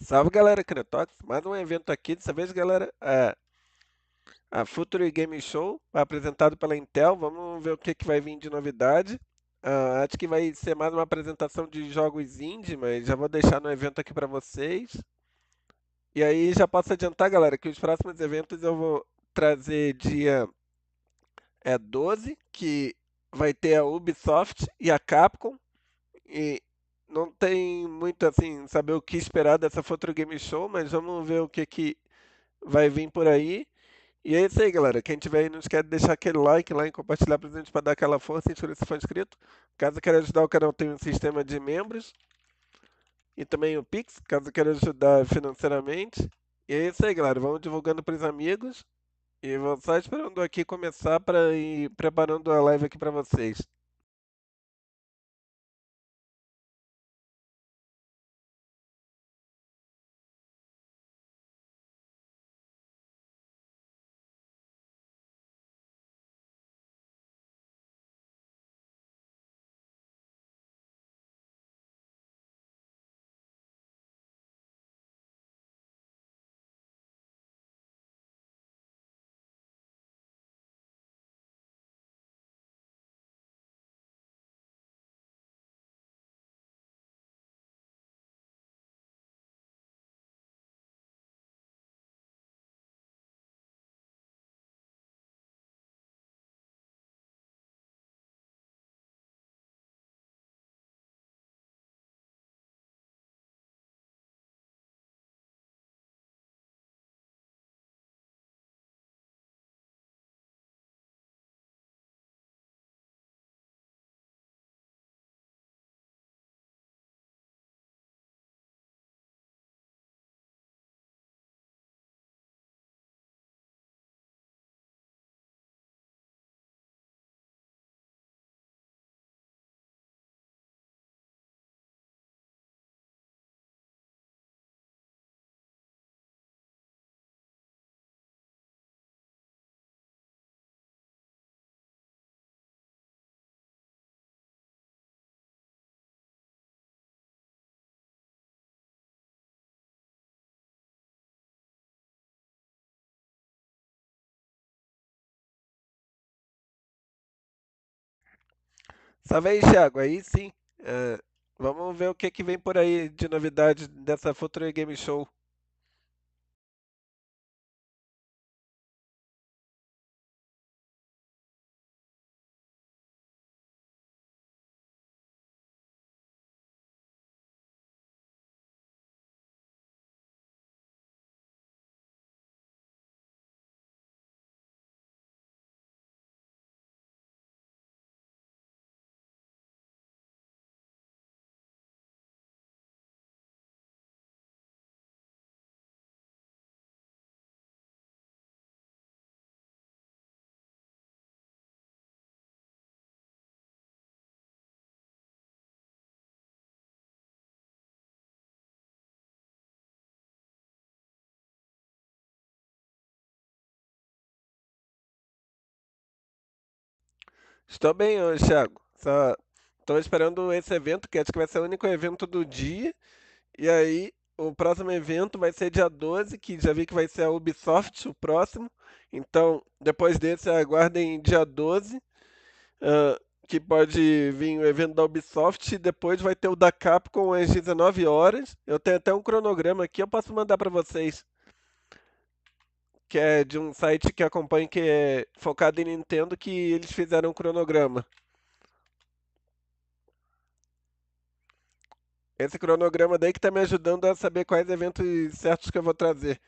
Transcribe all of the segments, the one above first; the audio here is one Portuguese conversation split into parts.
Salve galera, Cretox, mais um evento aqui, dessa vez galera, a Future Game Show, apresentado pela Intel, vamos ver o que que vai vir de novidade. Acho que vai ser mais uma apresentação de jogos indie, mas já vou deixar no evento aqui para vocês. E aí já posso adiantar galera, que os próximos eventos eu vou trazer dia 12, que vai ter a Ubisoft e a Capcom, e não tem muito assim, saber o que esperar dessa Future Game Show, mas vamos ver o que que vai vir por aí. E é isso aí, galera. Quem tiver aí, não esquece de deixar aquele like lá e compartilhar pra gente para dar aquela força e inscrever se for inscrito. Caso queira ajudar o canal, tem um sistema de membros e também o Pix, caso queira ajudar financeiramente. E é isso aí, galera. Vamos divulgando para os amigos e vou só esperando aqui começar para ir preparando a live aqui para vocês. Salve aí, Thiago. Aí sim. É, vamos ver o que que vem por aí de novidade dessa Future Game Show. Estou bem hoje, Thiago. Só estou esperando esse evento, que acho que vai ser o único evento do dia. E aí, o próximo evento vai ser dia 12, que já vi que vai ser a Ubisoft, o próximo. Então, depois desse, aguardem dia 12, ah, que pode vir o evento da Ubisoft. E depois vai ter o da Capcom às 19 horas. Eu tenho até um cronograma aqui, eu posso mandar para vocês, que é de um site que acompanha, que é focado em Nintendo, que eles fizeram um cronograma. Esse cronograma daí que tá me ajudando a saber quais eventos certos que eu vou trazer.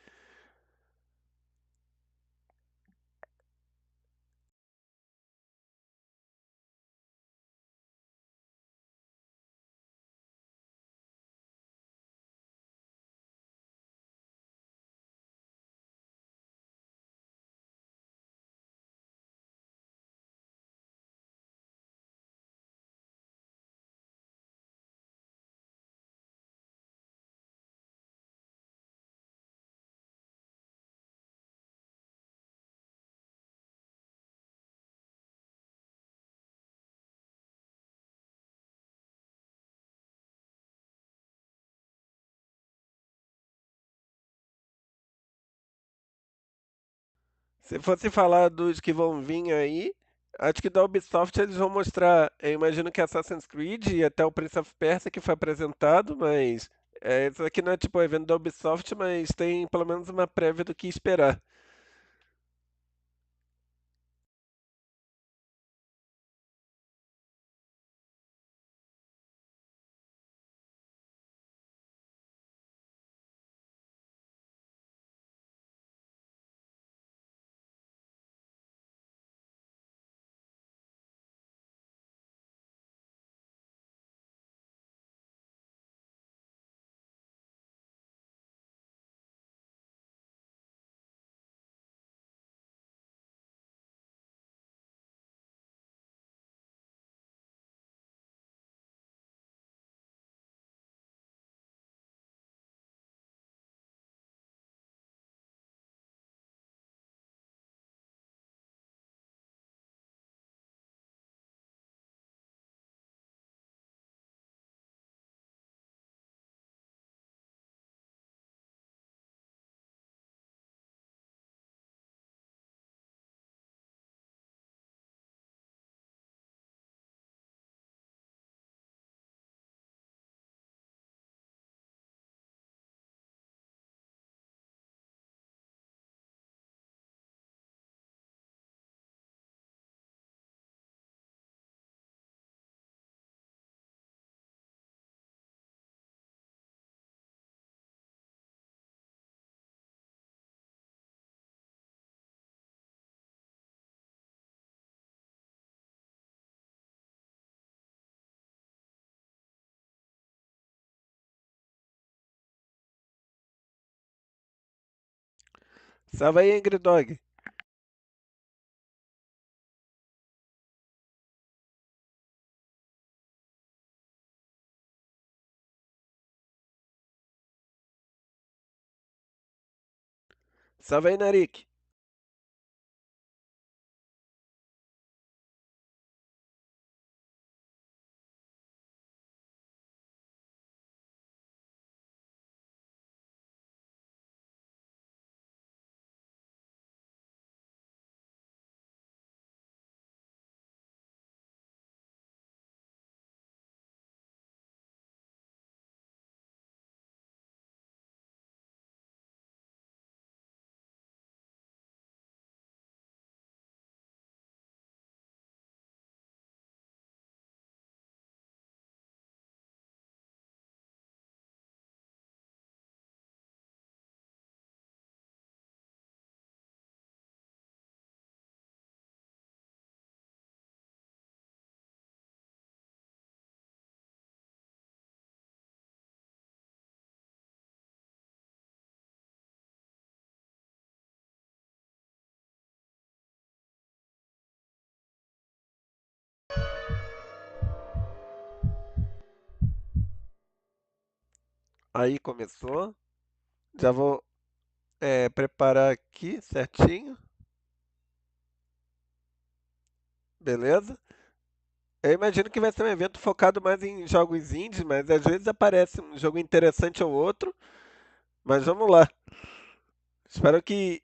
Se fosse falar dos que vão vir aí, acho que da Ubisoft eles vão mostrar, eu imagino que Assassin's Creed e até o Prince of Persia que foi apresentado, mas isso aqui não é tipo o evento da Ubisoft, mas tem pelo menos uma prévia do que esperar. Salve aí, Angry Dog. Salve aí, Narik. Aí começou. Já vou preparar aqui certinho. Beleza? Eu imagino que vai ser um evento focado mais em jogos indies, mas às vezes aparece um jogo interessante ou outro. Mas vamos lá. Espero que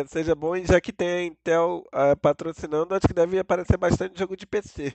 seja bom e já que tem a Intel patrocinando, acho que deve aparecer bastante jogo de PC.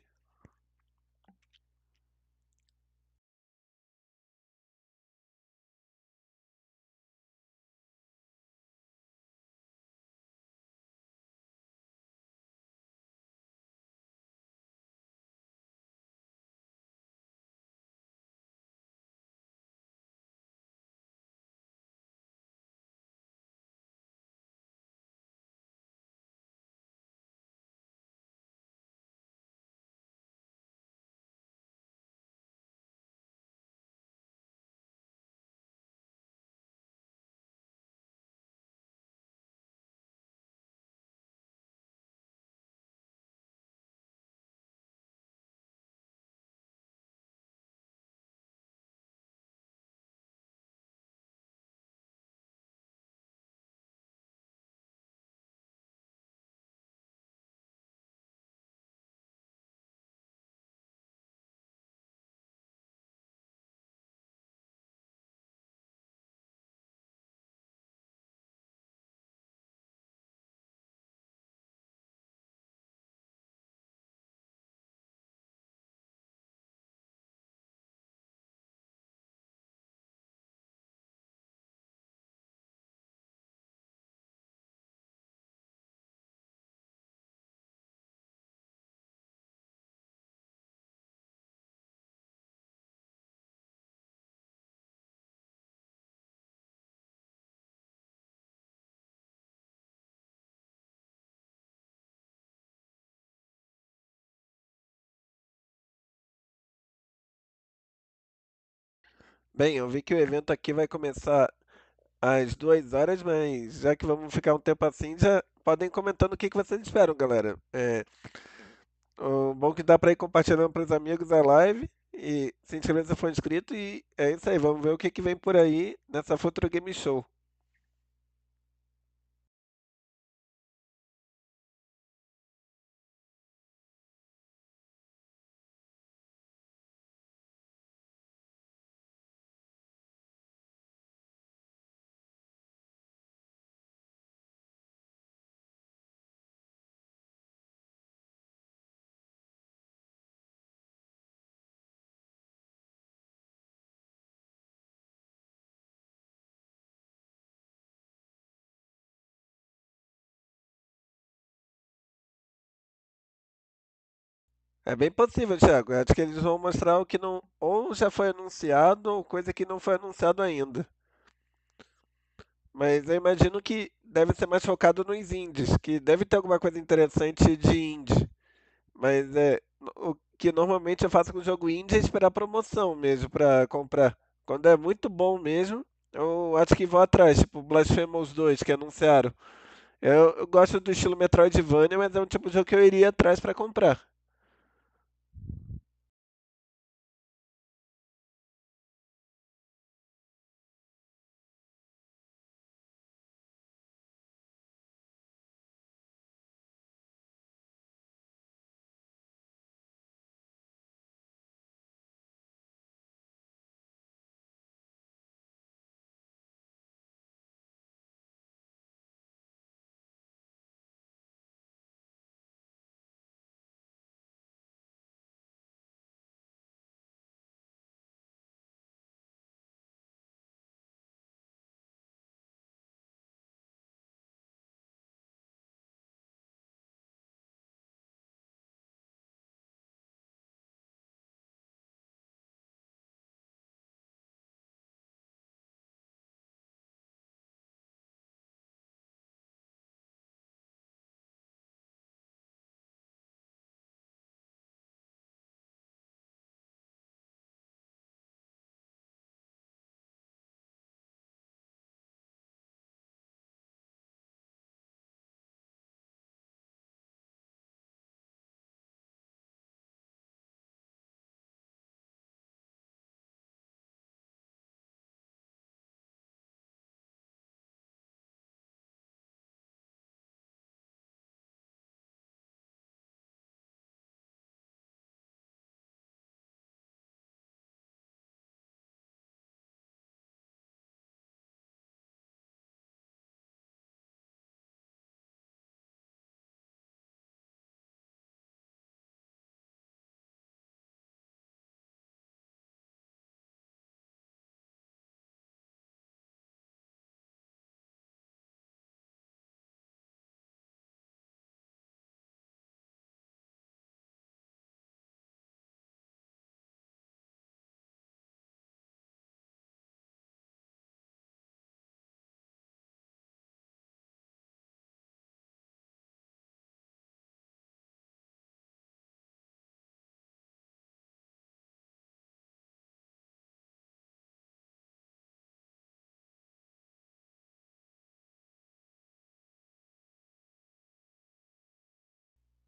Bem, eu vi que o evento aqui vai começar às 2 horas, mas já que vamos ficar um tempo assim, já podem ir comentando o que que vocês esperam, galera. O bom que dá pra ir compartilhando para os amigos a live e se inscrever se for inscrito e é isso aí, vamos ver o que que vem por aí nessa Futuro Game Show. É bem possível, Thiago. Acho que eles vão mostrar o que não, ou já foi anunciado, ou coisa que não foi anunciado ainda. Mas eu imagino que deve ser mais focado nos indies, que deve ter alguma coisa interessante de indie. Mas o que normalmente eu faço com o jogo indie é esperar promoção mesmo pra comprar. Quando é muito bom mesmo, eu acho que vou atrás, tipo Blasphemous 2 que anunciaram. Eu gosto do estilo Metroidvania, mas é um tipo de jogo que eu iria atrás pra comprar.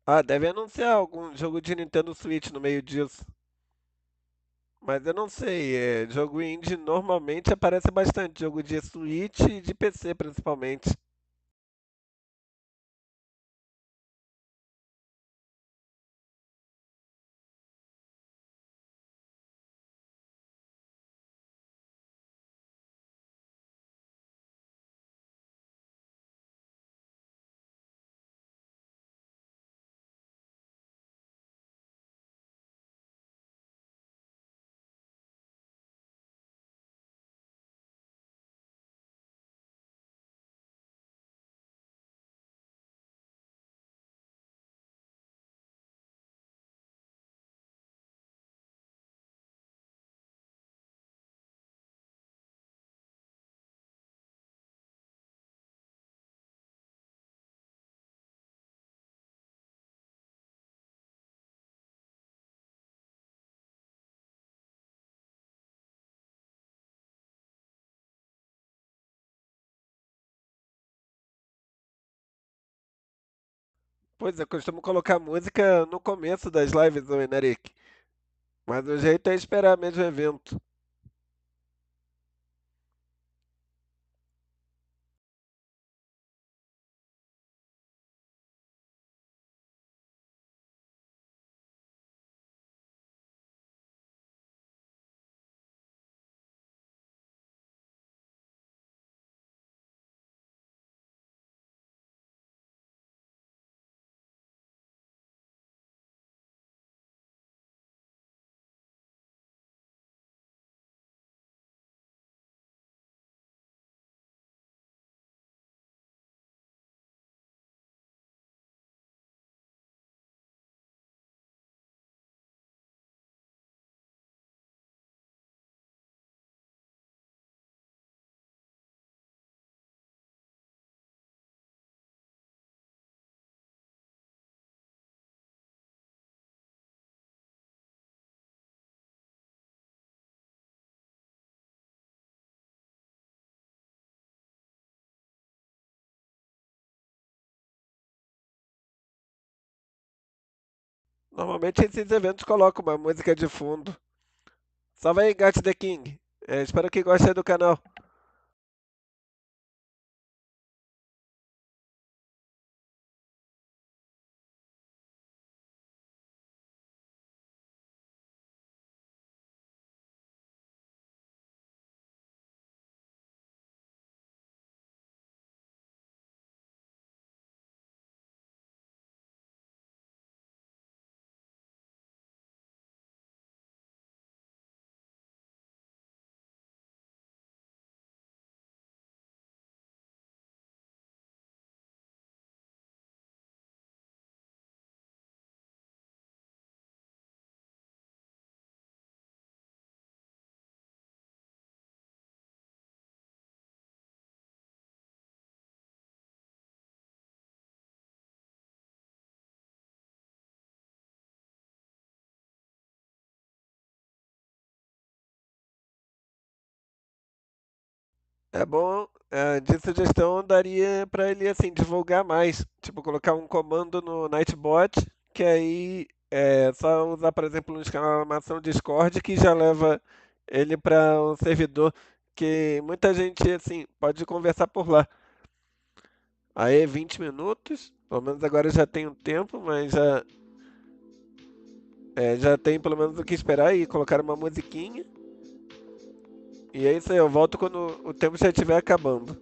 Ah, deve anunciar algum jogo de Nintendo Switch no meio disso. Mas eu não sei, jogo indie normalmente aparece bastante, jogo de Switch e de PC principalmente. Pois é, eu costumo colocar música no começo das lives do Eneric. Mas o jeito é esperar mesmo o evento. Normalmente esses eventos colocam uma música de fundo. Salve aí, Gat the King. Espero que gostem do canal. É bom, de sugestão eu daria para ele assim divulgar mais, tipo colocar um comando no Nightbot, que aí é só usar, por exemplo, uma exclamação Discord que já leva ele para um servidor que muita gente assim pode conversar por lá. Aí 20 minutos, pelo menos agora eu já tenho tempo, mas já tem pelo menos o que esperar e colocar uma musiquinha. E é isso aí, eu volto quando o tempo já estiver acabando.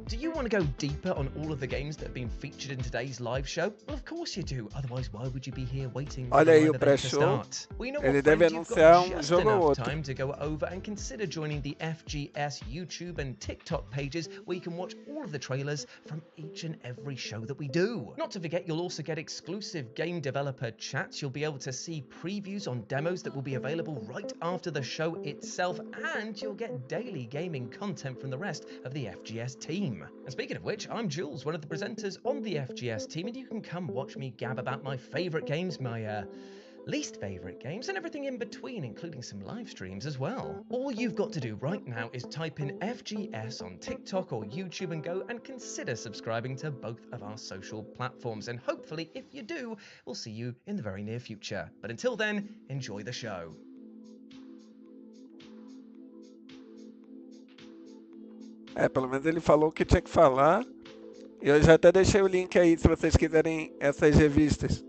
Do you want to go deeper on all of the games that have been featured in today's live show? Well, of course you do. Otherwise, why would you be here waiting for Olha the aí live o event to pré-show. start? Well, you know Ele what, deve friend? You've got anunciar just jogo ou enough outro. time to go over and consider joining the FGS YouTube and TikTok pages where you can watch all of the trailers from each and every show that we do. Not to forget, you'll also get exclusive game developer chats. You'll be able to see previews on demos that will be available right after the show itself, and you'll get daily gaming content from the rest of the FGS team. And speaking of which, I'm Jules, one of the presenters on the FGS team, and you can come watch me gab about my favourite games, my least favourite games, and everything in between, including some live streams as well. All you've got to do right now is type in FGS on TikTok or YouTube and go and consider subscribing to both of our social platforms. And hopefully, if you do, we'll see you in the very near future. But until then, enjoy the show. Pelo menos ele falou o que tinha que falar. E eu já até deixei o link aí se vocês quiserem essas revistas.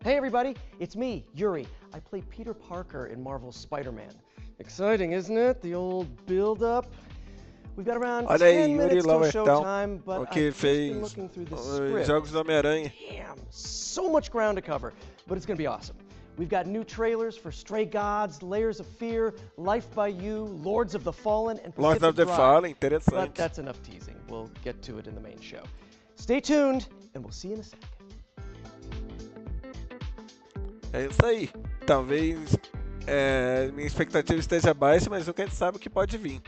Hey everybody, it's me, Yuri. I play Peter Parker in Marvel's Spider-Man. Exciting, isn't it? The old build-up. We've got around Olha aí, 10 Yuri minutes till Lowenthal, showtime, o but que I've just been fez looking through the os script. Jogos do Homem-Aranha. Damn, so much ground to cover, but it's gonna be awesome. We've got new trailers for Stray Gods, Layers of Fear, Life by You, Lords of the Fallen, and Lords Pacific of the Drive. Fallen, But interessante. that's enough teasing. We'll get to it in the main show. Stay tuned, and we'll see you in a sec. É isso aí. Talvez minha expectativa esteja baixa, mas nunca a gente sabe o que pode vir.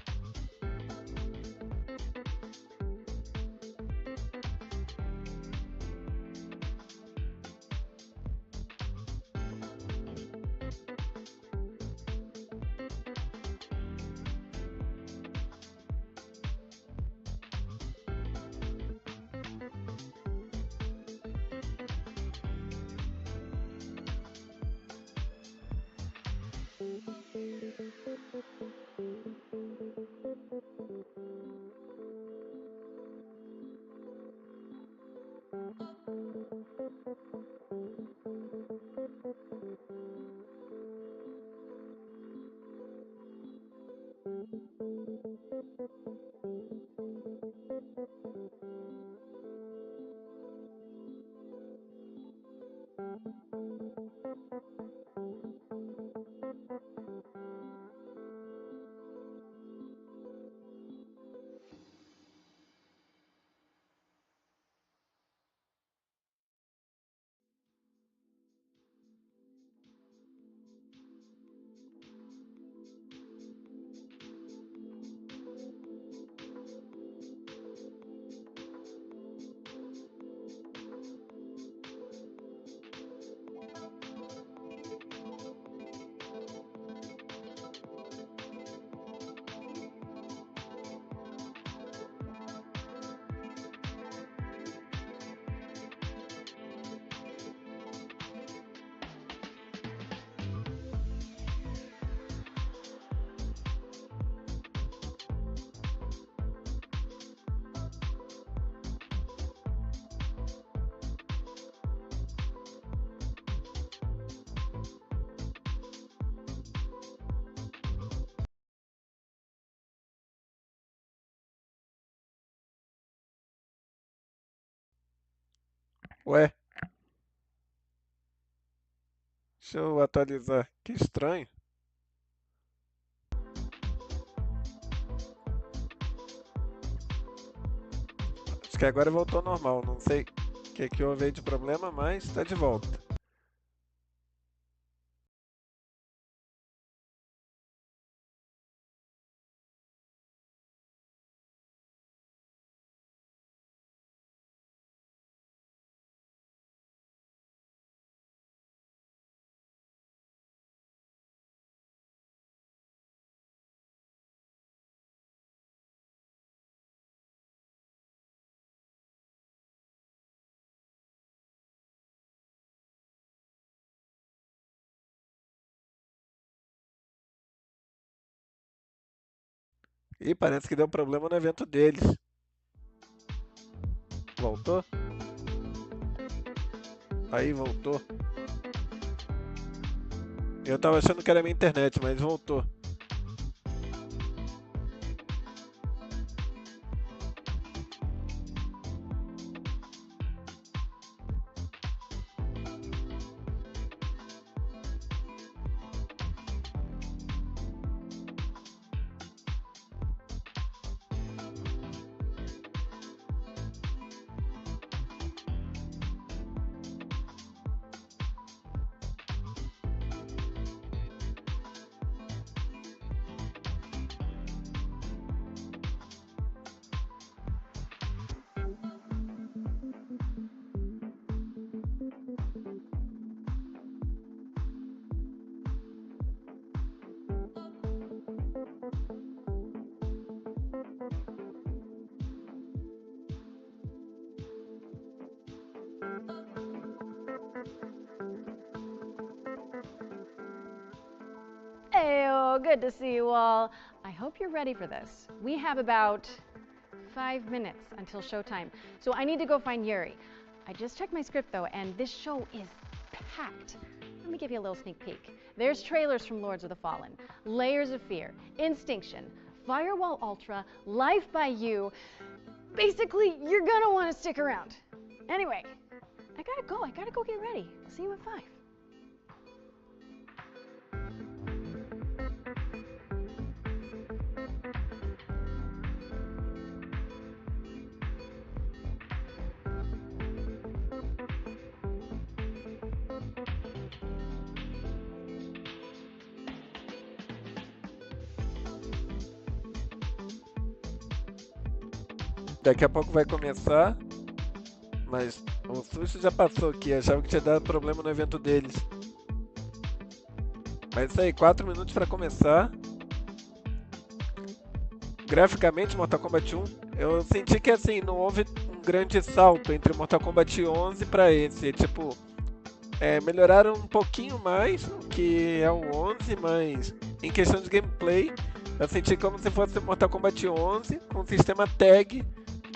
Ué, deixa eu atualizar. Que estranho. Acho que agora voltou ao normal. Não sei o que houve aí de problema, mas está de volta. Ih, parece que deu problema no evento deles. Voltou? Aí voltou. Eu tava achando que era minha internet, mas voltou. Heyo, good to see you all. I hope you're ready for this. We have about 5 minutes until showtime, so I need to go find Yuri. I just checked my script though, and this show is packed. Let me give you a little sneak peek. There's trailers from Lords of the Fallen, Layers of Fear, Instinction, Firewall Ultra, Life by You. Basically, you're gonna want to stick around. Anyway, I gotta go get ready. I'll see you at 5. Daqui a pouco vai começar, mas o susto já passou aqui, achava que tinha dado problema no evento deles. Mas isso aí, 4 minutos para começar. Graficamente, Mortal Kombat 1, eu senti que assim, não houve um grande salto entre Mortal Kombat 11 para esse. Tipo, melhoraram um pouquinho mais, que é o 11, mas em questão de gameplay, eu senti como se fosse Mortal Kombat 11 com o sistema tag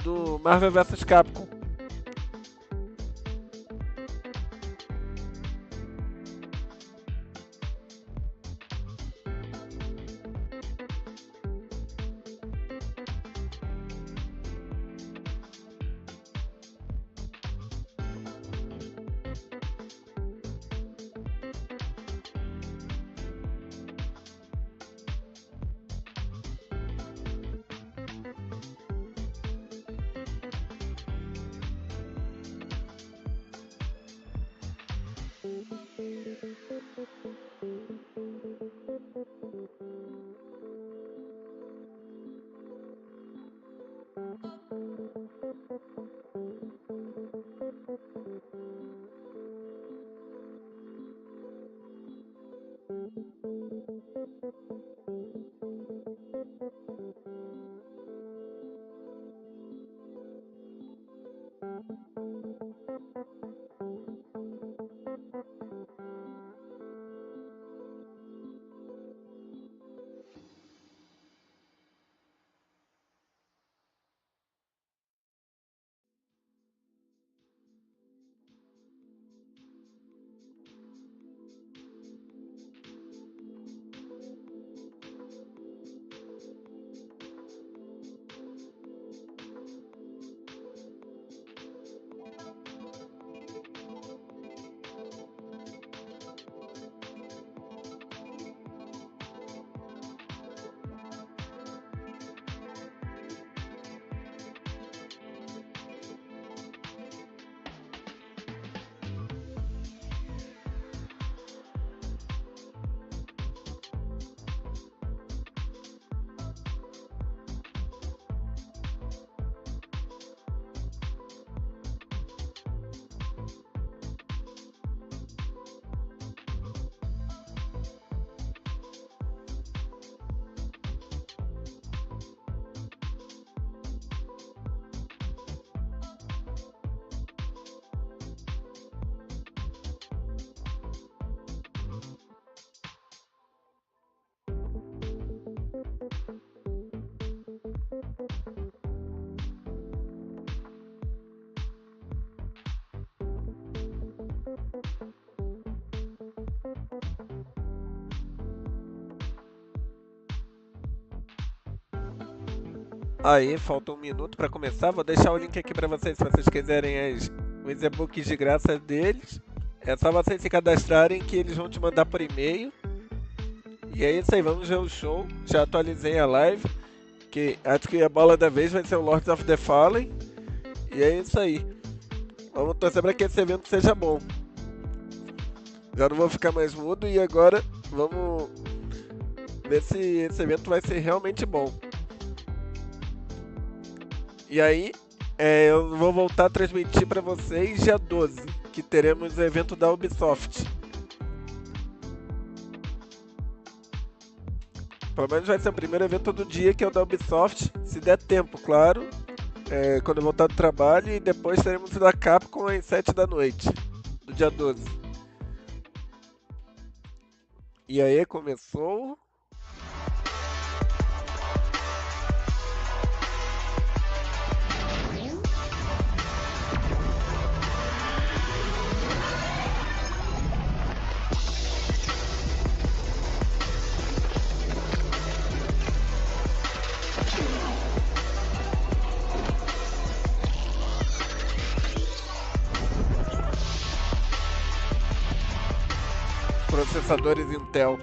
do Marvel vs Capcom. Aí, falta 1 minuto para começar. Vou deixar o link aqui para vocês se vocês quiserem os e-books de graça deles. É só vocês se cadastrarem que eles vão te mandar por e-mail. E é isso aí, vamos ver o show. Já atualizei a live, que acho que a bola da vez vai ser o Lords of the Fallen. E é isso aí. Vamos torcer para que esse evento seja bom. Já não vou ficar mais mudo e agora vamos ver se esse evento vai ser realmente bom. E aí, eu vou voltar a transmitir para vocês dia 12, que teremos o evento da Ubisoft. Pelo menos vai ser o primeiro evento do dia, que é o da Ubisoft, se der tempo, claro. Quando eu voltar do trabalho, e depois teremos o da Capcom às 7 da noite, do dia 12. E aí, começou. processadores Intel.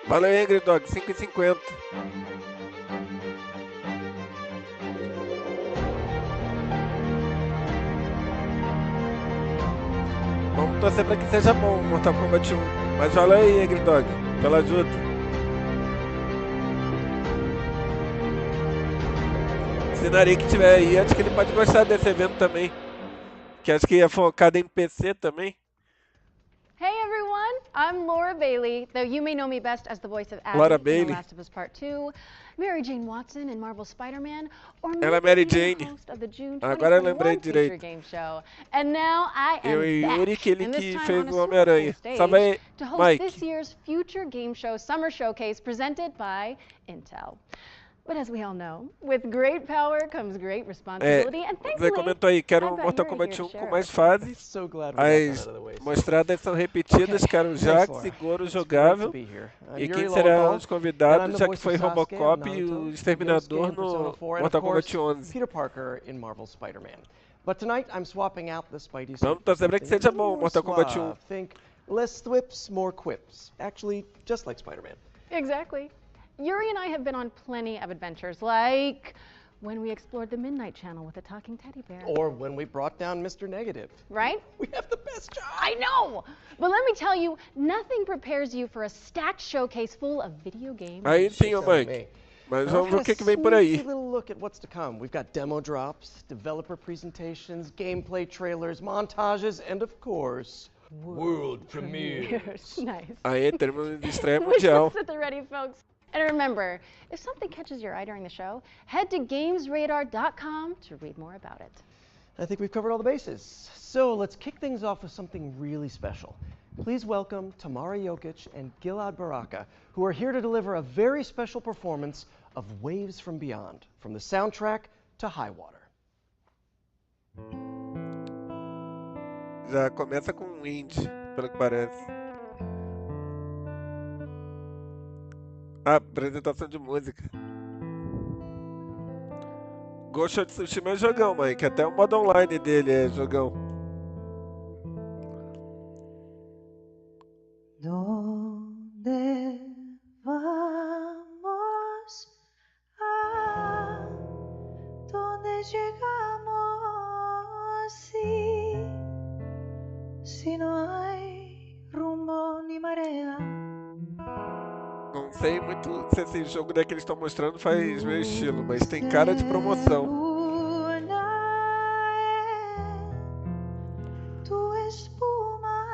Valeu, Angry Dog, 5,50. Vamos torcer pra que seja bom o Mortal Kombat 1. Mas valeu aí, Angry Dog, pela ajuda. Se Narik tiver aí, acho que ele pode gostar desse evento também. Que acho que é focado em PC também. Hey everyone, I'm Laura Bailey, though you may know me best as the voice of Laura Abby in Bailey. The Last of Us Part 2, Mary Jane Watson in Marvel's Spider-Man, or Ela é maybe Mary I'm the Jane. host of the June Agora eu 2021 lembrei feature direito. game show. And now I am Eu e Yuri, back, aquele and this que time fez on a o super Homem-Aranha. cool Sabe aí, stage to host this Mike? year's Future Game Show Summer Showcase presented by Intel. But as we all know, with great power comes great responsibility, and Zé thankfully, comentou aí, quero I've um got Mortal Yuri Kombat here to 1 share com it mais with me. fases. So glad we got that As out of the way. mostradas são repetidas, que era o Thanks, Jax e Laura. Goro It's great to jogável. be here. I'm E Yuri quem serão Lowenthal, os and I'm convidados, the já que voice foi of Sasuke on Robocop e Naruto, o Exterminador Yosuke in Persona no 4, and of Mortal course, Kombat 11. Peter Parker in Marvel's Spider-Man. But tonight I'm swapping out the Spidey Vamos suit for torcer pra que something seja a little bom o more Mortal Kombat 1. suave. Think less thwips, more quips. Actually, just like Spider-Man. Exactly. Yuri and I have been on plenty of adventures, like when we explored the Midnight Channel with a talking teddy bear. Or when we brought down Mr. Negative. Right? We have the best job. I know! But let me tell you, nothing prepares you for a stacked showcase full of video games. Aí sim, You're ô telling Mike. me. Mas Now, vamos ver o let's que have a vem por sneaky aí. little look at what's to come. We've got demo drops, developer presentations, gameplay trailers, montages, and of course, world premieres. Nice. Aí teremos de estreia Wish mundial. lists at the ready, folks. And remember, if something catches your eye during the show, head to gamesradar.com to read more about it. I think we've covered all the bases. So let's kick things off with something really special. Please welcome Tamara Jokic and Gilad Baraka, who are here to deliver a very special performance of Waves from Beyond, from the soundtrack to High Water. Já começa com um indie, pelo que parece. Ah, apresentação de música. Ghost of Tsushima é jogão, Mike. Até o modo online dele é jogão. ¿Dónde vamos? ¿A dónde llegamos? Si no hay rumbo ni marea. Não sei muito se esse jogo daí que eles estão mostrando faz meu estilo, mas tem cara de promoção. Luna en tu espuma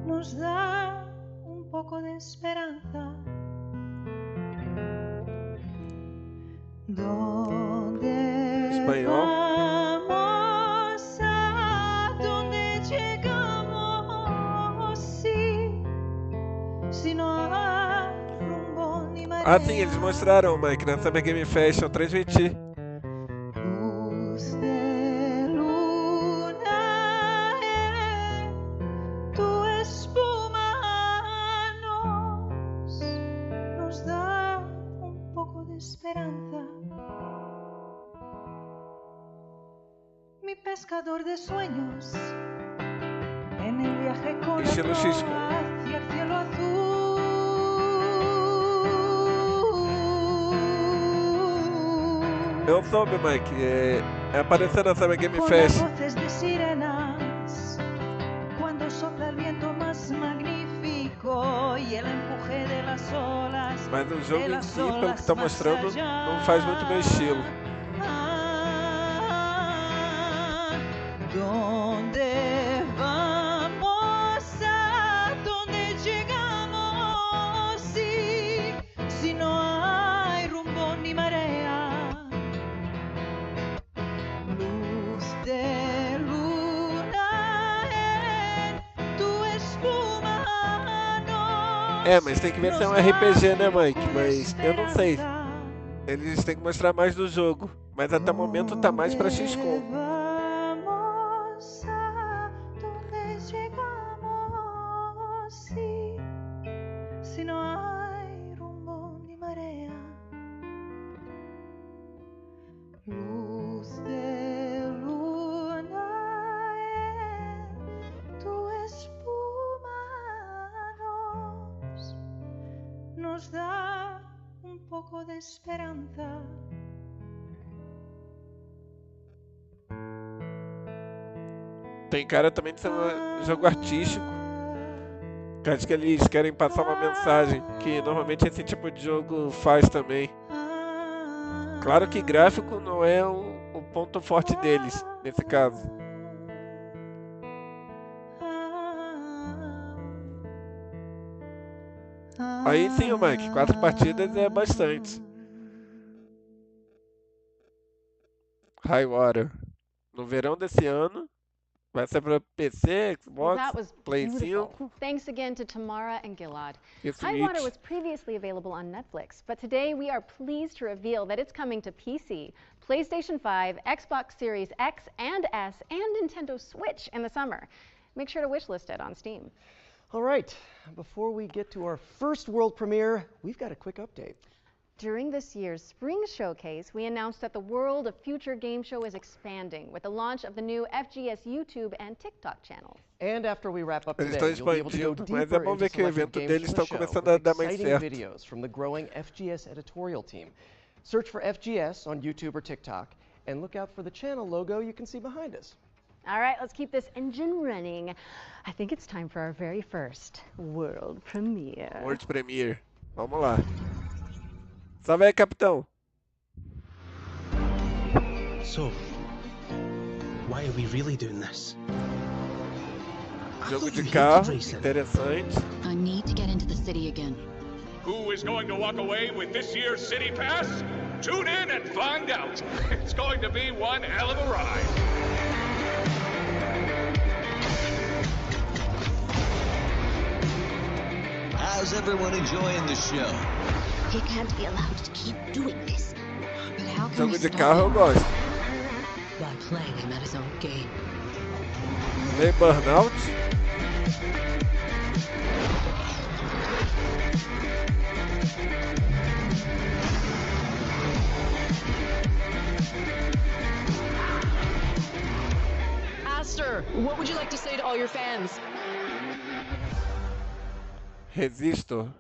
nos da un poco de esperanza. ¿Dónde Espanhol. vamos? ¿A dónde llegamos? Si no hay rumbo ni marea. Ah, sim, eles mostraram, Mike, na Summer Game Fest, eu transmiti. Luz de luna en tu espuma nos da un poco de esperanza. Mi pescador de sueños en el viaje con Estilo otro Cisco. hacia el cielo azul. Eu soube, Mike, apareceu na Summer Game Con Fest. las voces de sirenas, cuando sopla el viento más magnífico y el empuje de las olas. Mas o jogo em si, pelo que está mostrando, não faz muito meu estilo. ¿Dónde vamos? ¿A dónde llegamos? Si no hay rumbo ni marea. Luz de luna en tu espuma. Mas tem que ver se é um RPG, né, Mike? Mas eu não sei. Eles têm que mostrar mais do jogo. Mas até o momento tá mais pra XCOM. Vamos a donde llegamos, nos da un poco de esperanza. Tem cara também de ser um jogo artístico. Que acho que eles querem passar uma mensagem que normalmente esse tipo de jogo faz também. Claro que gráfico não é o ponto forte deles, nesse caso. Aí sim, Mike, 4 partidas é bastante. High Water. No verão desse ano, vai ser para PC, Well, Xbox, that was Play beautiful. 5 Thanks again to Tamara and Gilad. e Highwater Switch. was previously available on Netflix, but today we are pleased to reveal that it's coming to PC, PlayStation 5, Xbox Series X and S, and Nintendo Switch in the summer. Make sure to wishlist it on Steam. All right, before we get to our first world premiere, we've got a quick update. During this year's Spring Showcase, we announced that the World of Future Game Show is expanding with the launch of the new FGS YouTube and TikTok channels. And after we wrap up Eles today, estão you'll be able to go expandindo, mas é deeper bom into ver que o selected evento games deles from the estão show começando with a dar mais exciting certo. videos from the growing FGS editorial team. Search for FGS on YouTube or TikTok, and look out for the channel logo you can see behind us. All right, let's keep this engine running. I think it's time for our very first world premiere. World Premiere. Vamos lá. Salve aí, capitão. So, why are we really doing this? I Jogo thought de you hated carro, racing. interessante. I need to get into the city again. Who is going to walk away with this year's City Pass? Tune in and find out. It's going to be one hell of a ride. How's everyone enjoying the show? He can't be allowed to keep doing this. But how can we Jogo de stop carro eu him? gosto. By playing him at his own game. Meio Burnout. Aster, what would you like to say to all your fans? Resistor.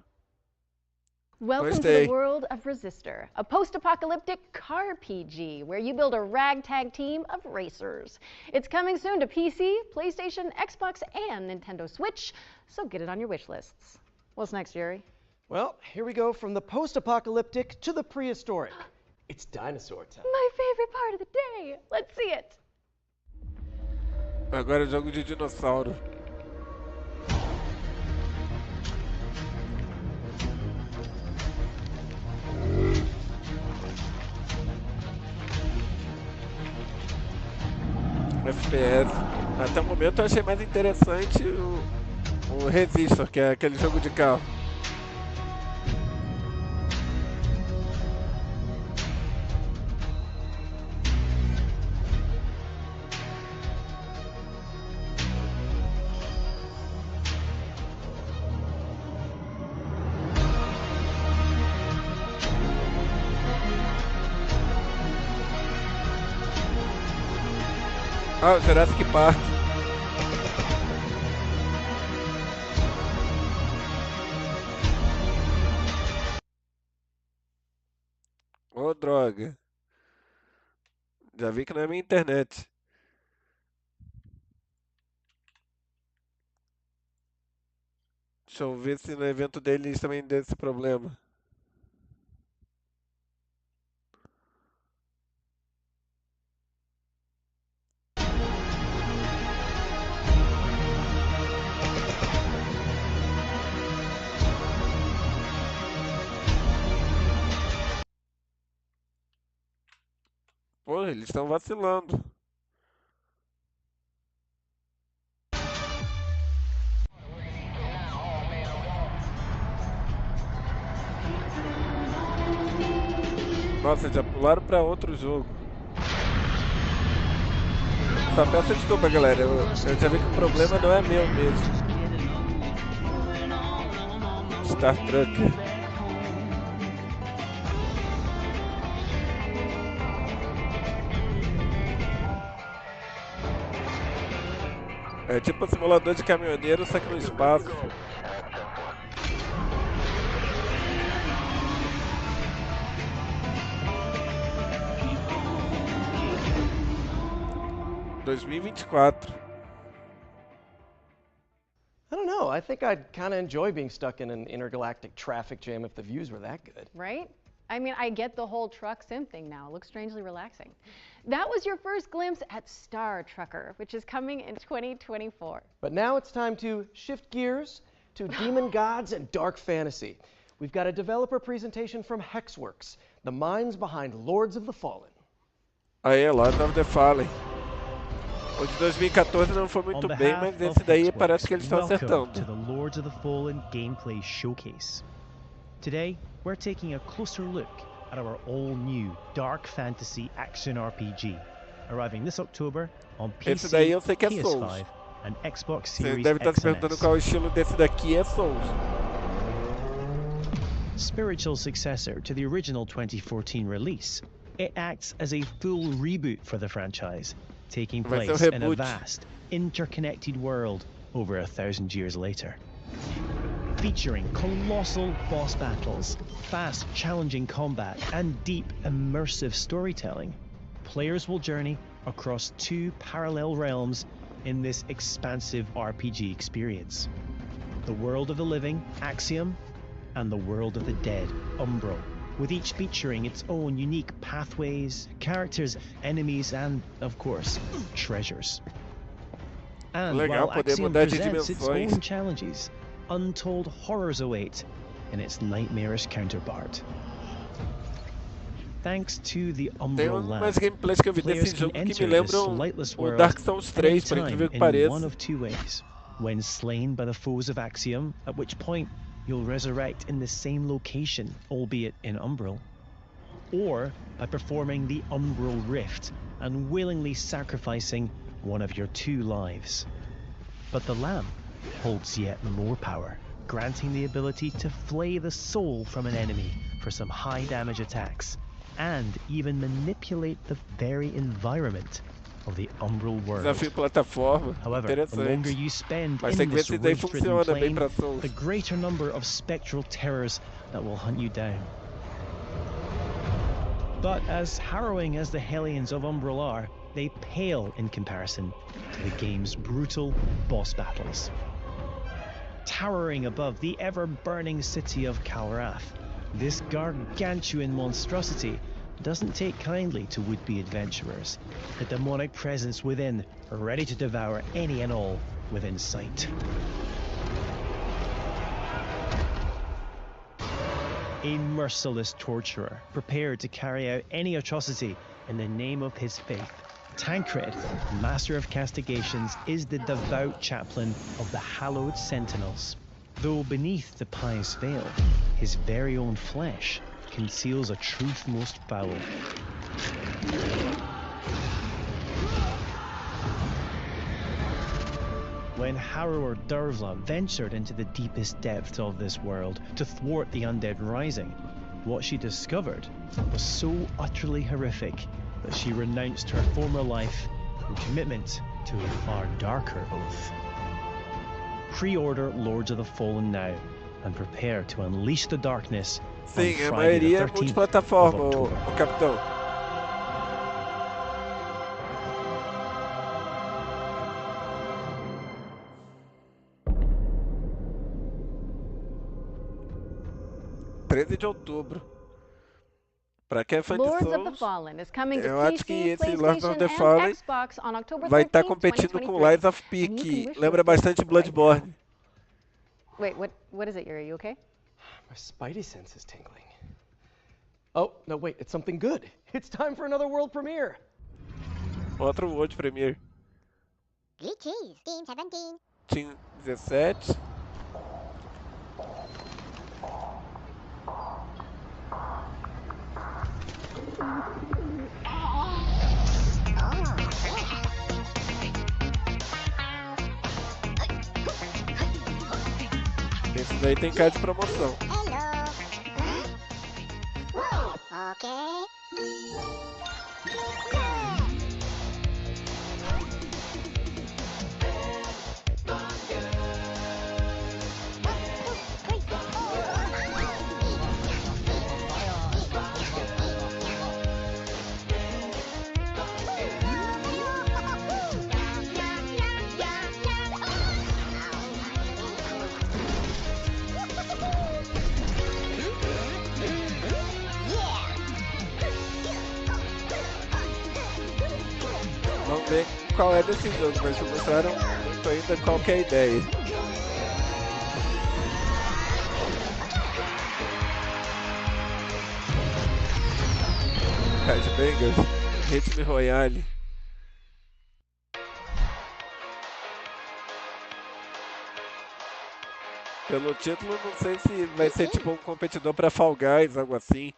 Welcome to Gostei. the world of Resistor, a post-apocalyptic car PG where you build a ragtag team of racers. It's coming soon to PC, PlayStation, Xbox, and Nintendo Switch, so get it on your wish lists. What's next, Yuri? Well, here we go from the post-apocalyptic to the prehistoric. It's dinosaur time. My favorite part of the day. Let's see it. Agora é jogo de dinossauro. FPS. Até o momento eu achei mais interessante o Resistor, que é aquele jogo de carro. Ah, o Jurassic Park. Ô, droga. Já vi que não é minha internet. Deixa eu ver se no evento deles também deu esse problema. Pô, eles estão vacilando. Nossa, já pularam pra outro jogo. Só peço desculpa, galera. Eu já vi que o problema não é meu mesmo. Star Trek. É tipo um simulador de caminhoneiro, só que no espaço. 2024. I don't know. I think I'd kind of enjoy being stuck in an intergalactic traffic jam if the views were that good. Right? I mean, I get the whole truck sim thing now. It looks strangely relaxing. That was your first glimpse at Star Trucker, which is coming in 2024. But now it's time to shift gears to demon gods and dark fantasy. We've got a developer presentation from Hexworks, the minds behind Lords of the Fallen. Aí, Lords of the Fallen. O de 2014 não foi muito bem, mas esse daí parece que eles estão acertando. To the Lords of the Fallen gameplay showcase. Today, we're taking a closer look at our all-new dark fantasy action RPG, arriving this October on PC, PS5, and Xbox Series Você deve estar se X and perguntando S. qual estilo desse daqui é Souls. Spiritual successor to the original 2014 release, it acts as a full reboot for the franchise, taking place in a vast, interconnected world over 1,000 years later. Featuring colossal boss battles, fast, challenging combat, and deep, immersive storytelling, players will journey across 2 parallel realms in this expansive RPG experience. The world of the living, Axiom, and the world of the dead, Umbral, with each featuring its own unique pathways, characters, enemies, and, of course, treasures. And while Axiom presents its own challenges, untold horrors await in its nightmarish counterpart. Thanks to the Umbral Lab, players can enter this lightless world anytime in one of 2 ways. When slain by the foes of Axiom, at which point you'll resurrect in the same location, albeit in Umbral, or by performing the Umbral Rift and willingly sacrificing one of your 2 lives. But the Lamb holds yet more power, granting the ability to flay the soul from an enemy for some high damage attacks, and even manipulate the very environment of the Umbral world. Desafio plataforma. However, the longer you spend Mas in this daí ridge-ridden funciona bem plane, pra Souls. the greater number of spectral terrors that will hunt you down. But as harrowing as the Hellions of Umbral are, they pale in comparison to the game's brutal boss battles. Towering above the ever-burning city of Calrath, this gargantuan monstrosity doesn't take kindly to would-be adventurers, the demonic presence within, ready to devour any and all within sight. A merciless torturer, prepared to carry out any atrocity in the name of his faith. Tancred, master of castigations, is the devout chaplain of the hallowed sentinels. Though beneath the pious veil, his very own flesh conceals a truth most foul. When Harrower Dervla ventured into the deepest depths of this world to thwart the undead rising, what she discovered was so utterly horrific that she renounced her former life in commitment to a far darker oath. Pre-order Lords of the Fallen now and prepare to unleash the darkness Sim, on a Friday the maioria é 13th of multiplataforma, October. o capitão. outubro. Pra quem é fã de Lords of the Souls, Fallen is coming to eu acho que PC, esse Lords of PlayStation the and Fallen Xbox on October vai 13th, estar competindo com 2023. Lies of P, And you can que wish lembra for this bastante right now. Bloodborne. Wait, what is it, Yuri? You okay? My spidey sense is tingling. Oh, no, wait, it's something good. It's time for another world premiere. Outro World Premiere. Good cheese, Team 17. Team 17. Esse daí tem cara de promoção. Okay. ver qual é desse jogo, mas não mostraram muito ainda qual que é a ideia. Bangers, Ritmo Royale. Pelo título, não sei se vai ser tipo um competidor pra Fall Guys, algo assim.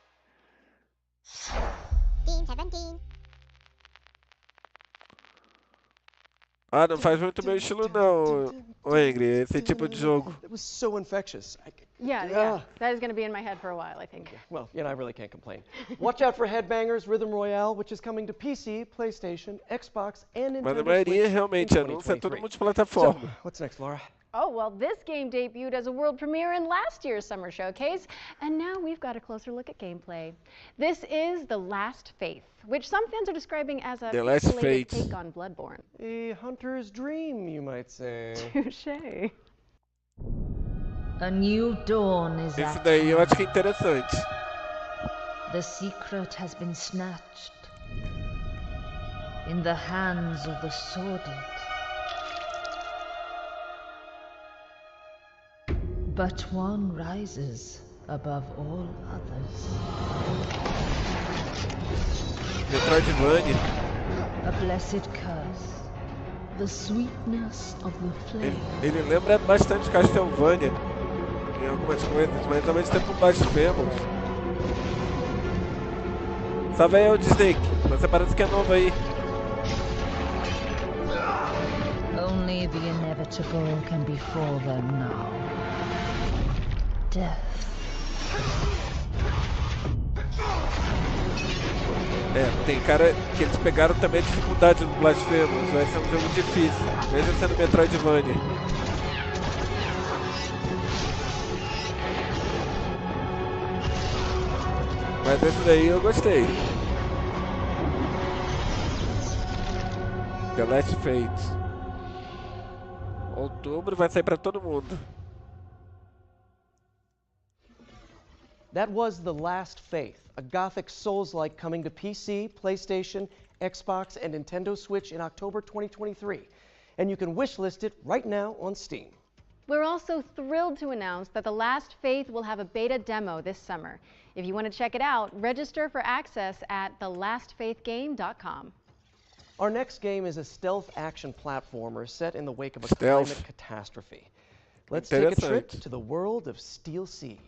Ah, não faz muito meu estilo não, ô Ingrid, esse tipo de jogo. It was so infectious. Yeah. That is going to be in my head for a while, I think. Well, I really can't complain. Watch out for Headbangers Rhythm Royale, which is coming to PC, PlayStation, Xbox, and Nintendo Switch. Mas a maioria realmente anuncia tudo multiplataforma. So, what's next, Laura? Oh, well, this game debuted as a world premiere in last year's summer showcase, and now we've got a closer look at gameplay. This is The Last Faith, which some fans are describing as a pixelated take on Bloodborne. A hunter's dream, you might say. Touché. A new dawn is Esse at daí eu hand. acho que é interessante. The secret has been snatched in the hands of the sordid. But one rises above all others. Metroidvania. A blessed curse. The sweetness of the flame. Ele lembra bastante Castlevania em algumas coisas, mas ao mesmo tempo Blasphemous. Salve aí, o Snake. Você parece que é novo aí. Only the inevitable can befall them now. Death. Tem cara que eles pegaram também a dificuldade do Blasphemous. Vai ser um jogo difícil, mesmo sendo Metroidvania. Mas esse daí eu gostei. The Last Fate. Outubro vai sair pra todo mundo. That was The Last Faith, a gothic Souls-like coming to PC, PlayStation, Xbox, and Nintendo Switch in October 2023. And you can wishlist it right now on Steam. We're also thrilled to announce that The Last Faith will have a beta demo this summer. If you want to check it out, register for access at thelastfaithgame.com. Our next game is a stealth action platformer set in the wake of a climate catastrophe. Let's take a trip to the world of Steel Seed.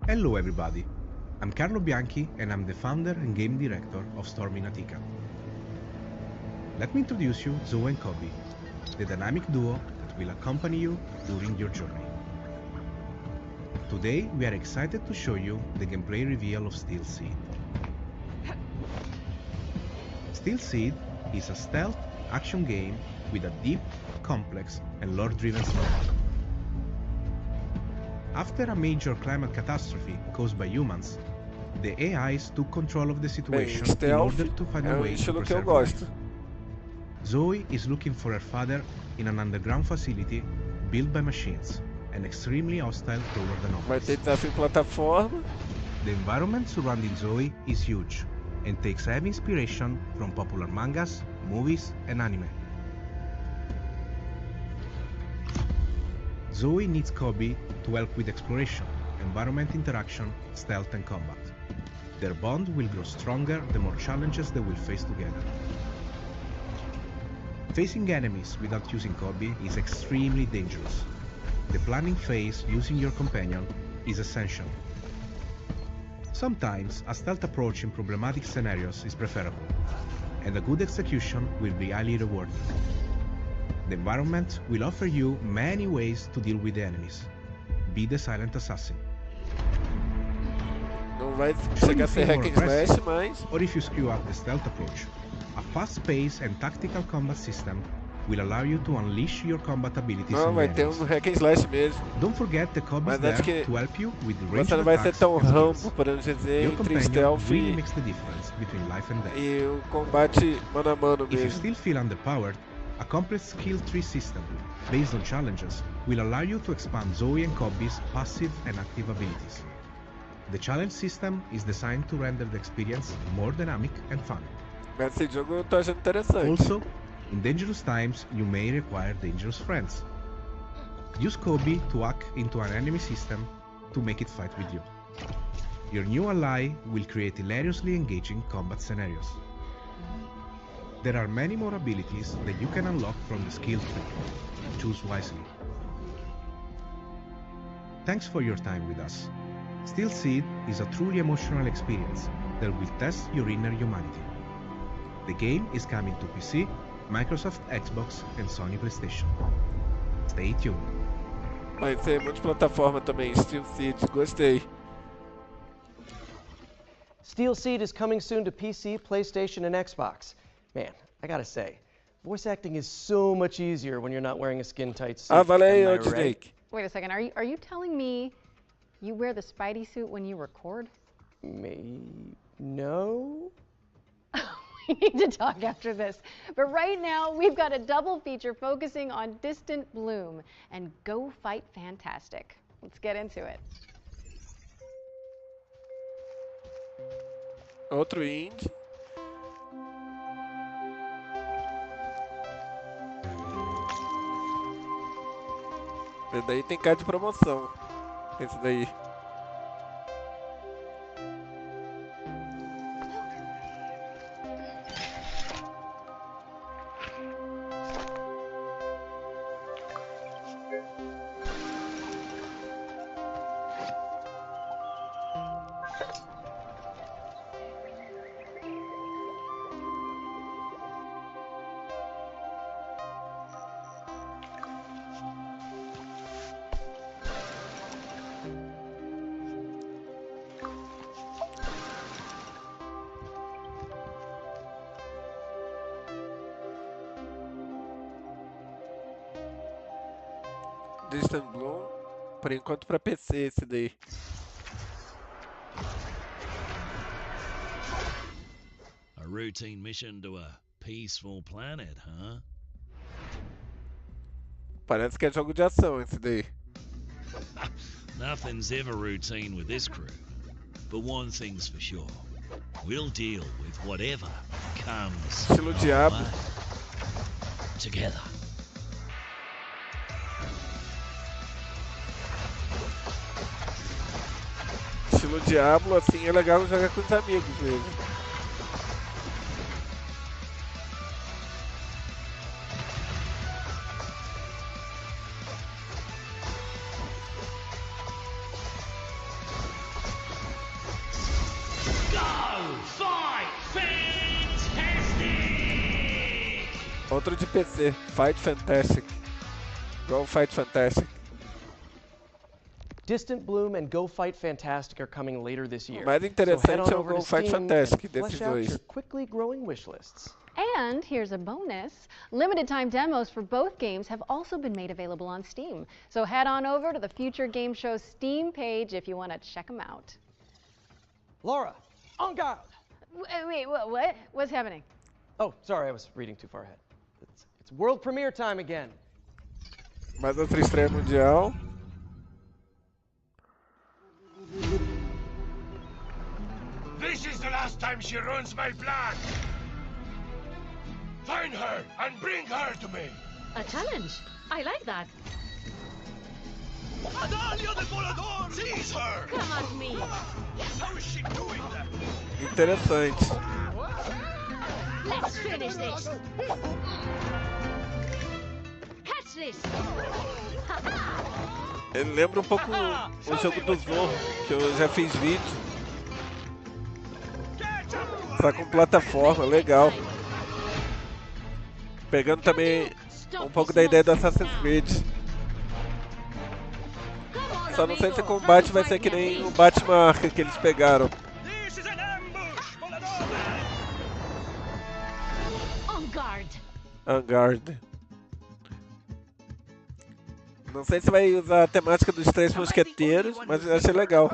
Hello everybody, I'm Carlo Bianchi and I'm the founder and game director of Storm in Attica. Let me introduce you Zoe and Kobe, the dynamic duo that will accompany you during your journey. Today we are excited to show you the gameplay reveal of Steel Seed. Steel Seed is a stealth action game with a deep, complex and lore-driven story. After a major climate catastrophe caused by humans, the AIs took control of the situation in order to find a way to preserve life. Zoe is looking for her father in an underground facility built by machines and extremely hostile toward the Vai ter desafio plataforma. The environment surrounding Zoe is huge and takes heavy inspiration from popular mangas, movies and anime. Zoe needs Kobe to help with exploration, environment interaction, stealth and combat. Their bond will grow stronger the more challenges they will face together. Facing enemies without using Kobe is extremely dangerous. The planning phase using your companion is essential. Sometimes a stealth approach in problematic scenarios is preferable, and a good execution will be highly rewarded. The environment will offer you many ways to deal with the enemies. Be the silent assassin. Não vai chegar a ser hack and slash, mas... Or if you screw up the stealth approach, a fast-paced and tactical combat system will allow you to unleash your combat abilities. Não, vai ter hack and slash mesmo. Don't forget the Kobe is there to help you with ranged você não vai ser tão rampo, skills. podemos dizer, Your entre stealth really makes the difference between life and death. e o combate mano a mano mesmo. If you still feel underpowered, A complex skill tree system, based on challenges, will allow you to expand Zoe and Cobby's passive and active abilities. The challenge system is designed to render the experience more dynamic and fun. Esse jogo eu tô achando interessante. Also, in dangerous times, you may require dangerous friends. Use Cobby to hack into an enemy system to make it fight with you. Your new ally will create hilariously engaging combat scenarios. There are many more abilities that you can unlock from the skill tree. Choose wisely. Thanks for your time with us. Steel Seed is a truly emotional experience that will test your inner humanity. The game is coming to PC, Microsoft Xbox, and Sony PlayStation. Stay tuned. Vai ser multiplataforma também, Steel Seed, gostei. Steel Seed is coming soon to PC, PlayStation, and Xbox. Man, I gotta say, voice acting is so much easier when you're not wearing a skin-tight suit. Valeu, Snake. Wait a second, are you telling me you wear the Spidey suit when you record? No? We need to talk after this. But right now, we've got a double feature focusing on Distant Bloom and Go Fight Fantastic. Let's get into it. Outro indie. Esse daí tem cara de promoção. Esse daí. Distant Bloom, por enquanto para PC esse daí. A routine mission to a peaceful planet, huh? Parece que é jogo de ação esse daí. Nothing's ever routine with this crew. But one thing's for sure. We'll deal with whatever comes Estilo Diablo. together. Estilo Diablo, assim, é legal jogar com os amigos mesmo. Outro de PC, Fight Fantastic. Go Fight Fantastic. Distant Bloom and Go Fight Fantastic are coming later this year. O mais interessante é o over Go to Fight Steam Fantastic and desses flesh out dois. your quickly growing wish lists. And here's a bonus. Limited time demos for both games have also been made available on Steam. So head on over to the Future Game Show's Steam page if you want to check them out. Laura, en garde! Wait, what? What's happening? Oh, sorry, I was reading too far ahead. It's world premiere time again. Mais outra estreia mundial. This is the last time she ruins my plan! Find her and bring her to me! A challenge. I like that. Adalia de Volador! Seize her! Come at me! How is she doing that? Interessante. Let's finish this! Catch this! Ele lembra um pouco o jogo do Zorro, que eu já fiz vídeo. Tá com plataforma, legal. Pegando também um pouco da ideia do Assassin's Creed. Só não sei se o combate vai ser que nem o Batman Arkham que eles pegaram. On guard. Não sei se vai usar a temática dos Três Mosqueteiros, mas eu achei legal.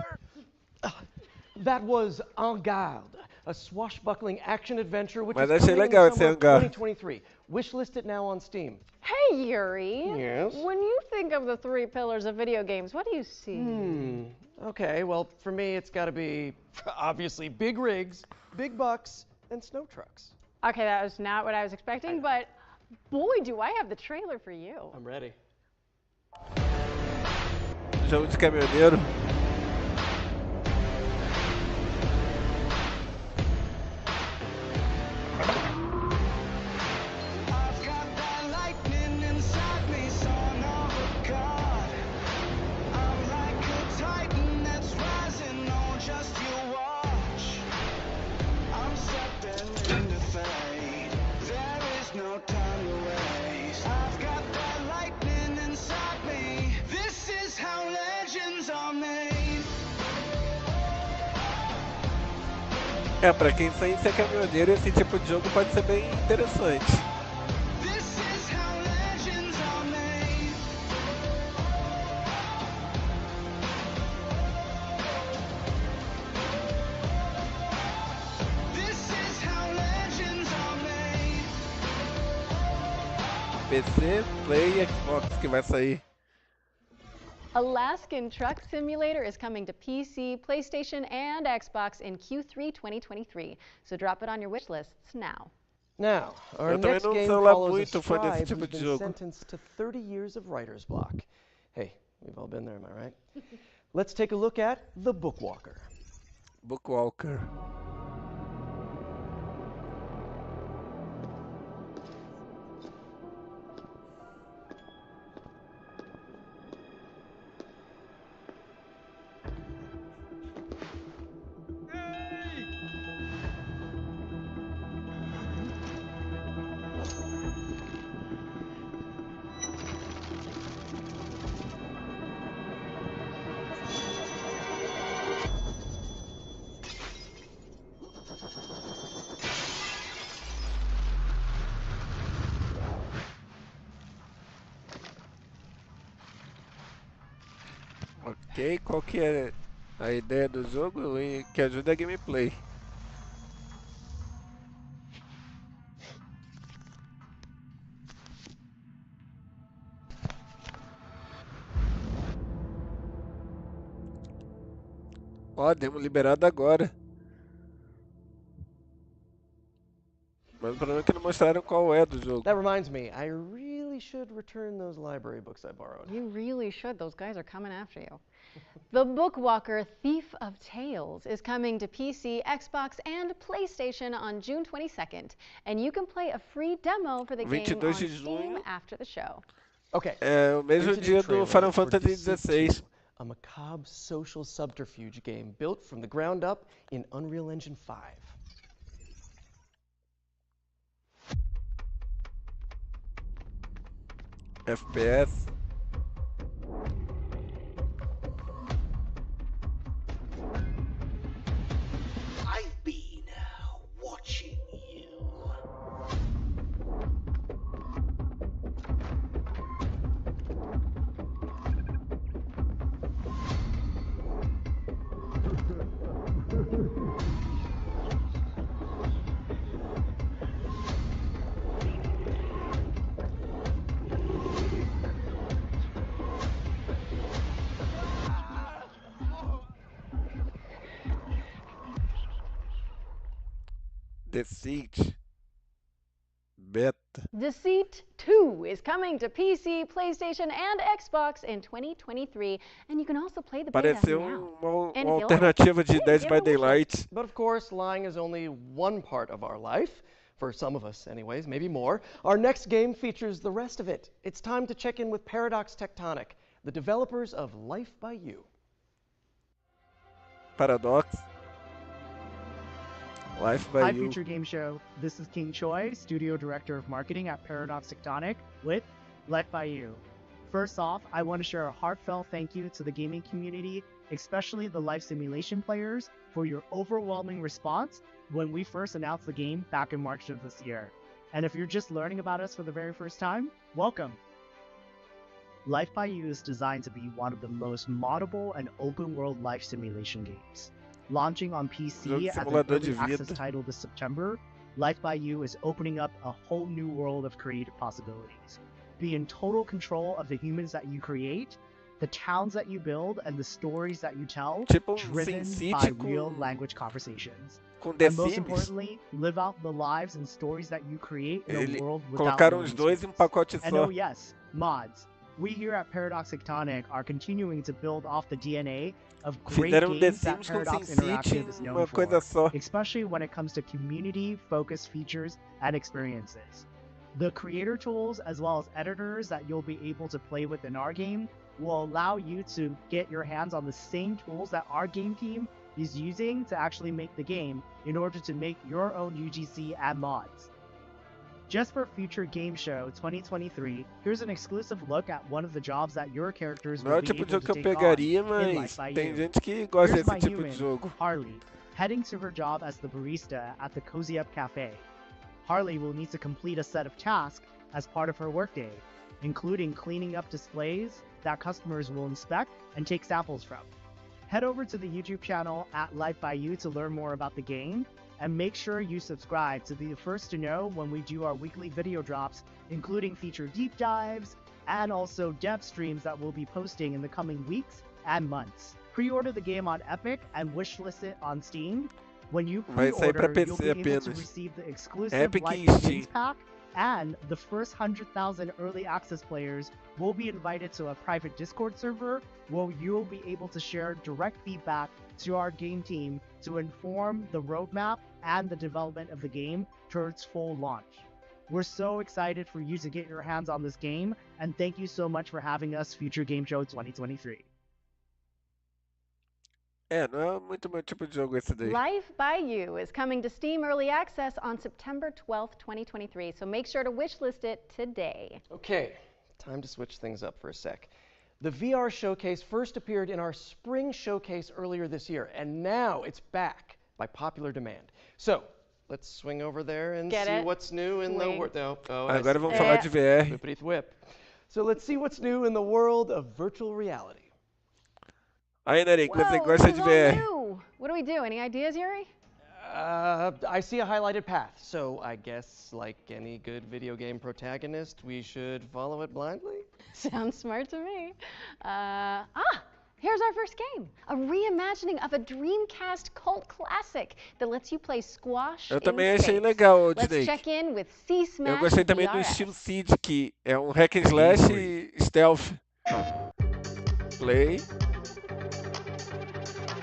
That was En Garde, a swashbuckling action adventure which Mas is achei coming in legal the esse summer of hangar. 2023. Wishlist it now on Steam. Hey, Yuri. Yes? When you think of the 3 pillars of video games, what do you see? Okay, well, for me, it's got to be, obviously, big rigs, big bucks, and snow trucks. Okay, that was not what I was expecting, but boy, do I have the trailer for you. I'm ready. Jogo de caminhoneiro. Pra quem sem ser caminhoneiro, esse tipo de jogo pode ser bem interessante. PC, Play e Xbox que vai sair. Alaskan Truck Simulator is coming to PC, PlayStation, and Xbox in Q3 2023. So drop it on your wish lists now. Now, our next game follows a scribe who's been sentenced to 30 years of writer's block. Hey, we've all been there, am I right? Let's take a look at The Bookwalker. Bookwalker. Ok, qual que é a ideia do jogo que ajuda a gameplay? Ó, demo liberado agora. Mas o problema é que não mostraram qual é do jogo. That reminds me, I really should return those library books I borrowed. You really should. Those guys are coming after you. The Bookwalker Thief of Tales is coming to PC, Xbox, and PlayStation on June 22nd, and you can play a free demo for the game on Steam after the show. Okay. É o mesmo dia do Final Fantasy XVI. A macabre social subterfuge game built from the ground up in Unreal Engine 5. FPS. I've been watching you. Deceit. Beta. Deceit 2 is coming to PC, PlayStation, and Xbox in 2023, and you can also play the beta Pareceu now. uma alternativa de Dead by Daylight. But of course, lying is only one part of our life. For some of us, anyways, maybe more. Our next game features the rest of it. It's time to check in with Paradox Tectonic, the developers of Life by You. Paradox. Life by Hi, You. Future Game Show. This is King Choi, Studio Director of Marketing at Paradox Tectonic with Life by You. First off, I want to share a heartfelt thank you to the gaming community, especially the life simulation players, for your overwhelming response when we first announced the game back in March of this year. And if you're just learning about us for the very first time, welcome. Life by You is designed to be one of the most moddable and open-world life simulation games. Launching on PC as an early access title this September, Life by You is opening up a whole new world of creative possibilities. Be in total control of the humans that you create, the towns that you build, and the stories that you tell, driven by real language conversations. And most importantly, live out the lives and stories that you create in a world without Colocaram os dois em pacote and só. oh yes, mods. We here at Paradox Tectonic are continuing to build off the DNA of great games that Paradox Interactive is known for, especially when it comes to community-focused features and experiences. The creator tools as well as editors that you'll be able to play with in our game will allow you to get your hands on the same tools that our game team is using to actually make the game in order to make your own UGC and mods. Just for Future Game Show 2023, here's an exclusive look at one of the jobs that your characters will be able to take on in Life by You. Here's my human, Harley, heading to her job as the barista at the Cozy Up Cafe. Harley will need to complete a set of tasks as part of her workday, including cleaning up displays that customers will inspect and take samples from. Head over to the YouTube channel at Life by You to learn more about the game, and make sure you subscribe to be the first to know when we do our weekly video drops, including feature deep dives, and also dev streams that we'll be posting in the coming weeks and months. Pre-order the game on Epic and wishlist it on Steam. When you pre-order, you'll be able to receive the exclusive Life by Games pack, and the first 100,000 early access players will be invited to a private Discord server where you'll be able to share direct feedback to our game team to inform the roadmap and the development of the game towards full launch. We're so excited for you to get your hands on this game, and thank you so much for having us, Future Game Show 2023. Não é muito meu tipo de jogo esse daí. Life by You is coming to Steam Early Access on September 12th, 2023, so make sure to wishlist it today. Okay, time to switch things up for a sec. The VR showcase first appeared in our spring showcase earlier this year, and now it's back by popular demand. So, let's swing over there and see what's new in the world. Agora vamos falar de VR. Whip. So let's see what's new in the world of virtual reality. Aí, Narico, você gosta de VR? What do we do? Any ideas, Yuri? I see a highlighted path, so I guess, like any good video game protagonist, we should follow it blindly? Sounds smart to me. Here's our first game. A reimagining of a Dreamcast cult classic that lets you play squash Eu in também achei space. legal o Let's check in with C-Smash Eu gostei também do estilo Seed, que é um hack and slash stealth. Play.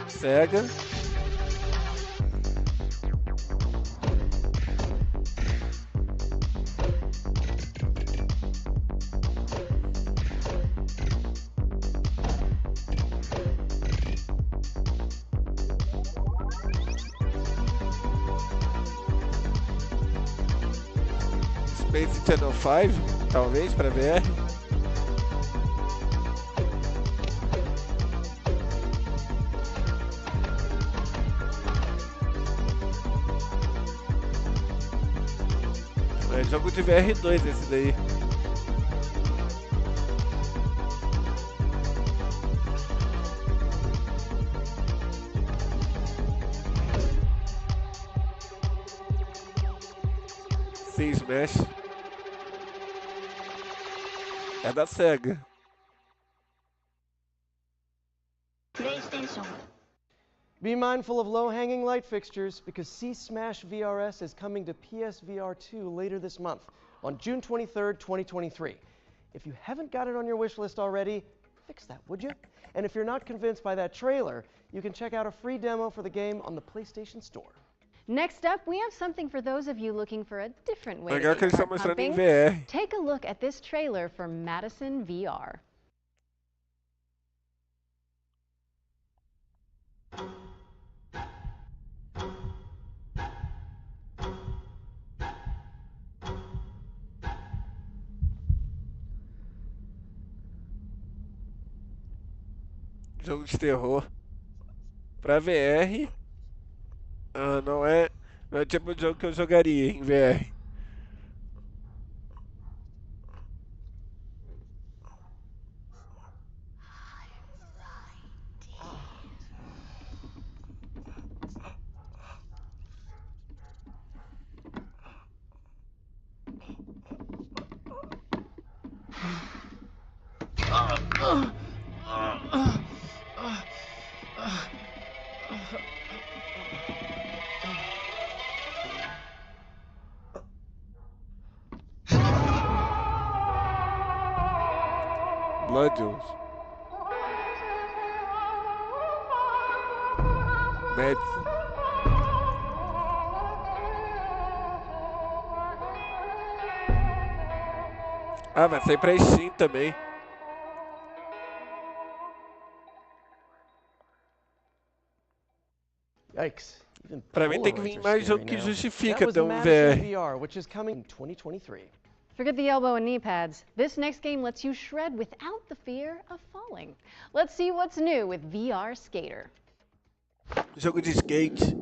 Sega. Space Channel 5, talvez, para VR. É jogo de VR2 esse daí. C-Smash. É da Sega. PlayStation. Be mindful of low-hanging light fixtures because C-Smash VRS is coming to PSVR 2 later this month on June 23rd, 2023. If you haven't got it on your wish list already, fix that, would you? And if you're not convinced by that trailer, you can check out a free demo for the game on the PlayStation Store. Next up, we have something for those of you looking for a different way Legal to que eles get estão heart mostrando em pumping. VR. Take a look at this trailer for Madison VR. Jogo de terror pra VR. Não é o tipo de jogo que eu jogaria em VR. Blood Juice. Medicine. Ah, vai sair pra Steam também. Yikes. Pra mim tem que vir mais jogo que justifica ter um VR. which is coming in 2023. Forget the elbow and knee pads. This next game lets you shred without the fear of falling. Let's see what's new with VR Skater. Jogo de skate.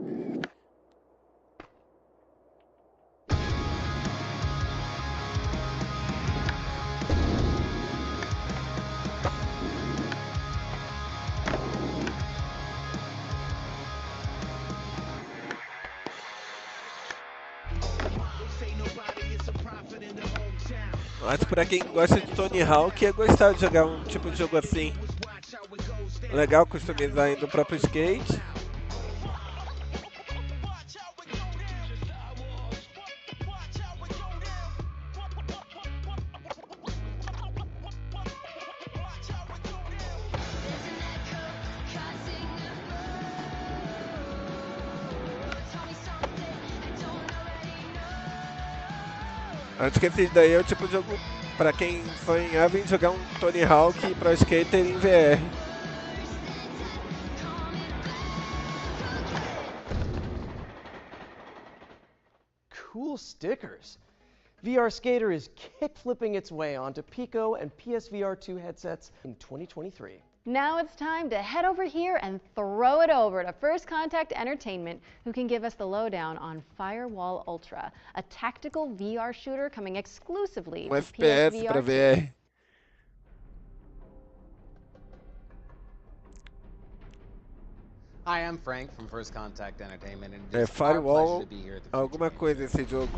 Acho que pra quem gosta de Tony Hawk ia gostar de jogar um tipo de jogo assim. Legal customizar ainda o próprio skate. Acho que esse daí é o tipo de jogo pra quem sonhava em jogar um Tony Hawk Pro Skater em VR. Cool stickers. VR Skater is kick-flipping its way onto Pico and PSVR 2 headsets in 2023. Now it's time to head over here and throw it over to First Contact Entertainment, who can give us the lowdown on Firewall Ultra, a tactical VR shooter coming exclusively to FPS pra VR. Hi, I'm Frank from First Contact Entertainment, and it's Firewall, to be here at the alguma coisa esse jogo.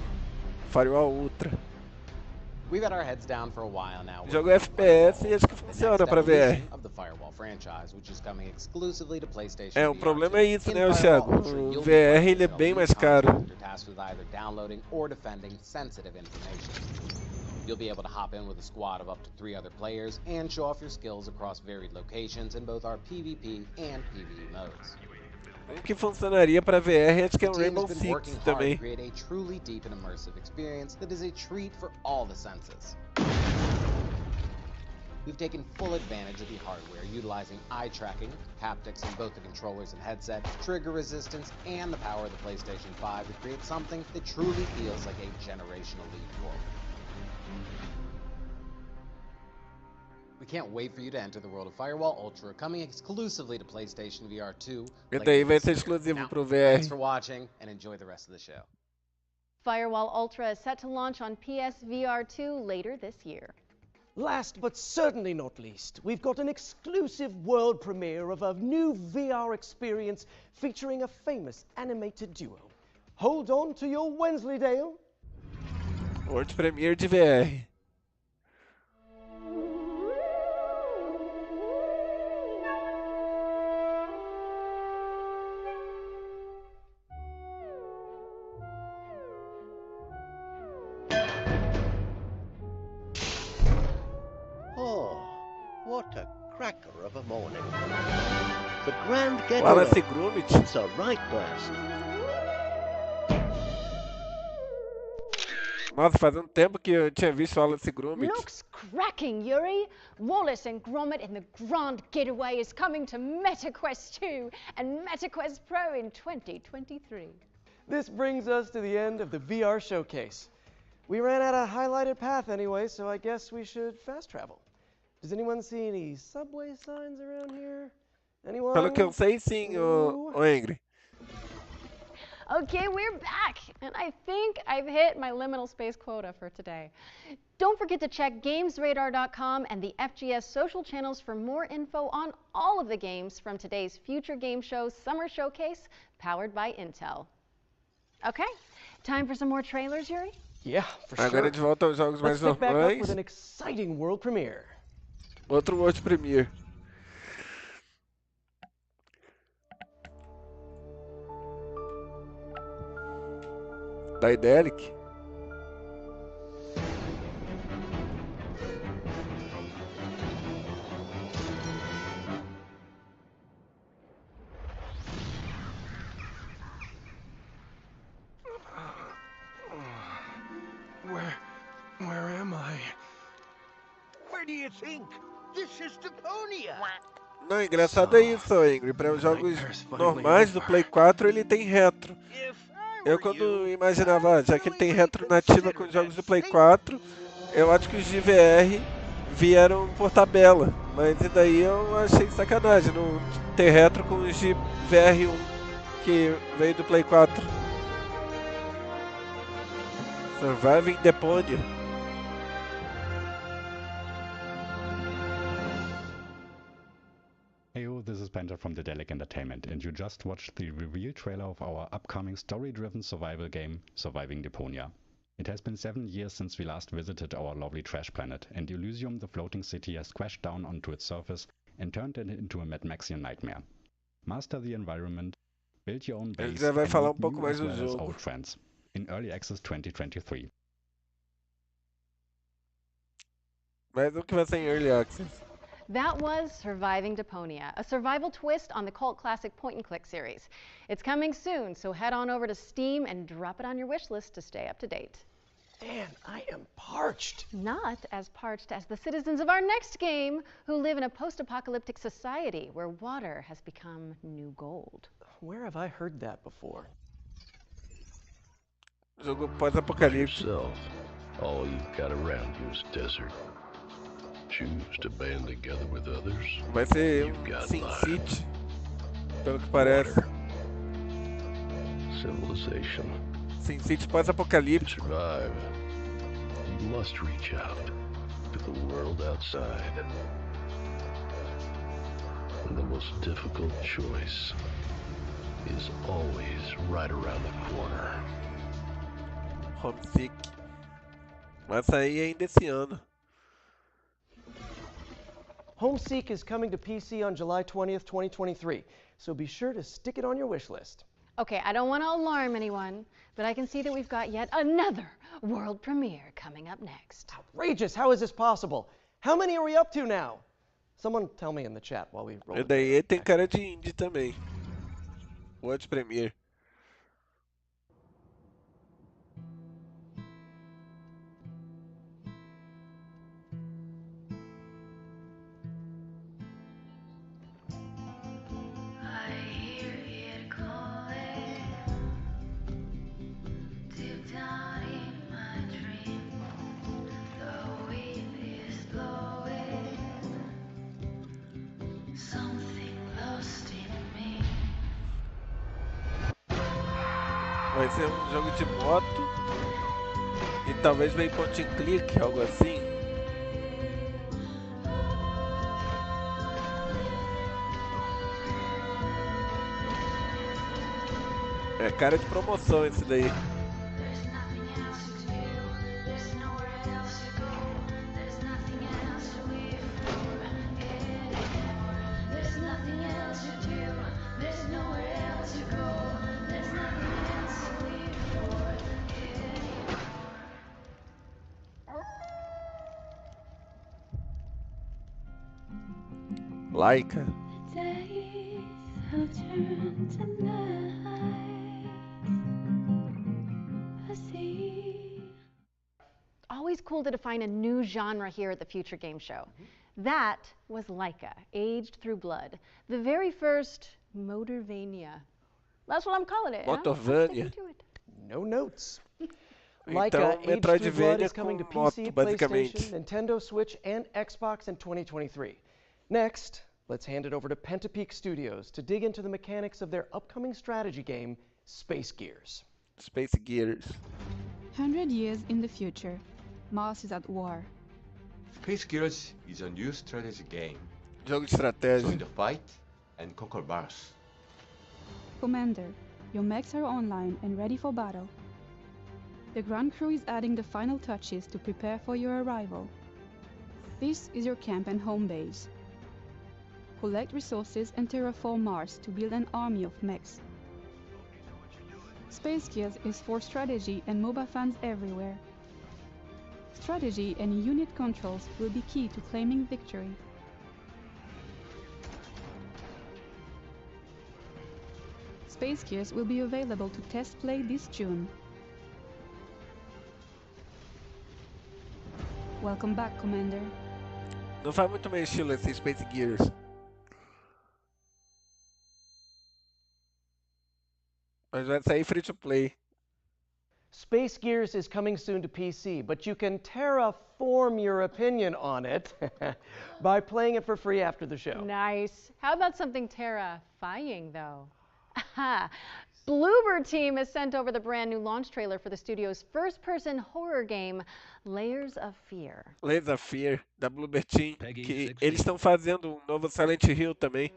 Firewall Ultra. We've had our heads down for a while now. Jogo FPS e acho que funciona pra VR. Of the Firewall franchise, which is coming exclusively to PlayStation. O problema é isso, né, Thiago? O VR ele é bem mais caro. Tasked with either downloading or defending sensitive information. You'll be able to hop in with a squad of up to 3 other players and show off your skills across varied locations in both our PvP and PvE modes. O que funcionaria para VR acho que é um Rainbow Six também. Create a truly deep and immersive experience that is a treat for all the senses. We've taken full advantage of the hardware, utilizing eye tracking, haptics in both the controllers and headset, trigger resistance, and the power of the PlayStation 5 to create something that truly feels like a generational leap forward. We can't wait for you to enter the world of Firewall Ultra, coming exclusively to PlayStation VR 2. E daí vai ser exclusivo pro VR. Thanks for watching and enjoy the rest of the show. Firewall Ultra is set to launch on PSVR 2 later this year. Last but certainly not least, we've got an exclusive world premiere of a new VR experience featuring a famous animated duo. Hold on to your Wensleydale. World premiere de VR. What a cracker of a morning. The grand getaway. Wallace Gromit. It's a right blast. Nossa, faz um tempo que eu tinha visto Wallace Gromit. Looks cracking, Yuri. Wallace and Gromit in the Grand Getaway is coming to MetaQuest 2 and MetaQuest Pro in 2023. This brings us to the end of the VR showcase. We ran out of highlighted path anyway, so I guess we should fast travel. Does anyone see any subway signs around here? Anyone? Pelo que eu sei, sim, o Angry. Okay, we're back, and I think I've hit my liminal space quota for today. Don't forget to check GamesRadar.com and the FGS social channels for more info on all of the games from today's Future Game Show Summer Showcase, powered by Intel. Okay, time for some more trailers, Yuri? Yeah, for sure. Agora de volta aos jogos mais Let's pick back up with normais. an exciting world premiere. Outro World Premiere. Da Idelic. Where am I? Where do you think? This is Deponia. Não, engraçado é isso, Ingrid. Para os jogos normais do Play 4 ele tem retro. Eu quando imaginava, já que ele tem retro nativa com os jogos do Play 4, eu acho que os de VR vieram por tabela. Mas e daí eu achei sacanagem não ter retro com os de VR1 que veio do Play 4. Surviving Deponia. Heyo, this is Penta from the Delic Entertainment, and you just watched the reveal trailer of our upcoming story-driven survival game, Surviving Deponia. It has been 7 years since we last visited our lovely trash planet, and Elysium, the floating city, has crashed down onto its surface and turned it into a Mad Maxian nightmare. Master the environment, build your own base, and meet new as well as old friends. In Early Access 2023. Mas o que vai ser em Early Access? That was Surviving Deponia, a survival twist on the cult classic point-and-click series. It's coming soon, so head on over to Steam and drop it on your wish list to stay up to date. Man, I am parched. Not as parched as the citizens of our next game, who live in a post-apocalyptic society where water has become new gold. Where have I heard that before? Jogo pós-apocalipse. All you've got around you is desert. Choose to band together with others. Vai ser Sin City, pelo que parece. Civilization. Sin City pós-apocalipse. To survive, you must reach out to the world outside. And the most difficult choice is always right around the corner. Homesick. Vai sair ainda esse ano. Homeseek is coming to PC on July 20th, 2023, so be sure to stick it on your wish list. Okay, I don't want to alarm anyone, but I can see that we've got yet another world premiere coming up next. Outrageous! How is this possible? How many are we up to now? Someone tell me in the chat while we roll. E daí tem cara de indie também. World Premiere. Vai ser um jogo de moto e talvez meio point and click, algo assim. É cara de promoção esse daí. Laika. Always cool to define a new genre here at the Future Game Show. That was Laika, Aged Through Blood, the very first Motorvania. That's what I'm calling it. Motorvania. No notes. Então, Laika, Aged Through Blood is coming to PC, basicamente. PlayStation, Nintendo Switch, and Xbox in 2023. Next, let's hand it over to Pentapeak Studios to dig into the mechanics of their upcoming strategy game, Space Gears. Space Gears. 100 years in the future, Mars is at war. Space Gears is a new strategy game. Jogo de estratégia. Join the fight and conquer Mars. Commander, your mechs are online and ready for battle. The ground crew is adding the final touches to prepare for your arrival. This is your camp and home base. Collect resources and terraform Mars to build an army of mechs. Space Gears is for strategy and MOBA fans everywhere. Strategy and unit controls will be key to claiming victory. Space Gears will be available to test play this June. Welcome back, Commander. Não faz muito meu estilo esse Space Gears. Mas vai sair free to play. Space Gears is coming soon to PC, but you can terraform your opinion on it by playing it for free after the show. Nice. How about something terrifying, though? Bloober Team has sent over the brand new launch trailer for the studio's first-person horror game, Layers of Fear. Layers of Fear, da Bloober Team, que eles estão fazendo um novo Silent Hill também.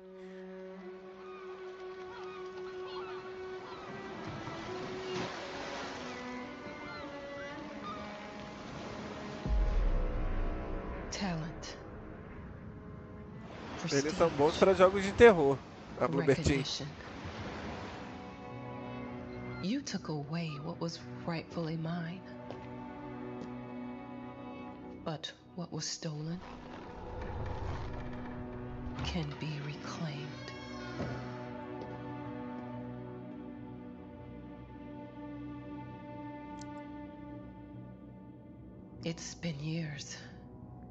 Talent. Eles são bons para jogos de terror, a Bloober Team. You took away what was rightfully mine. But what was stolen can be reclaimed. It's been years.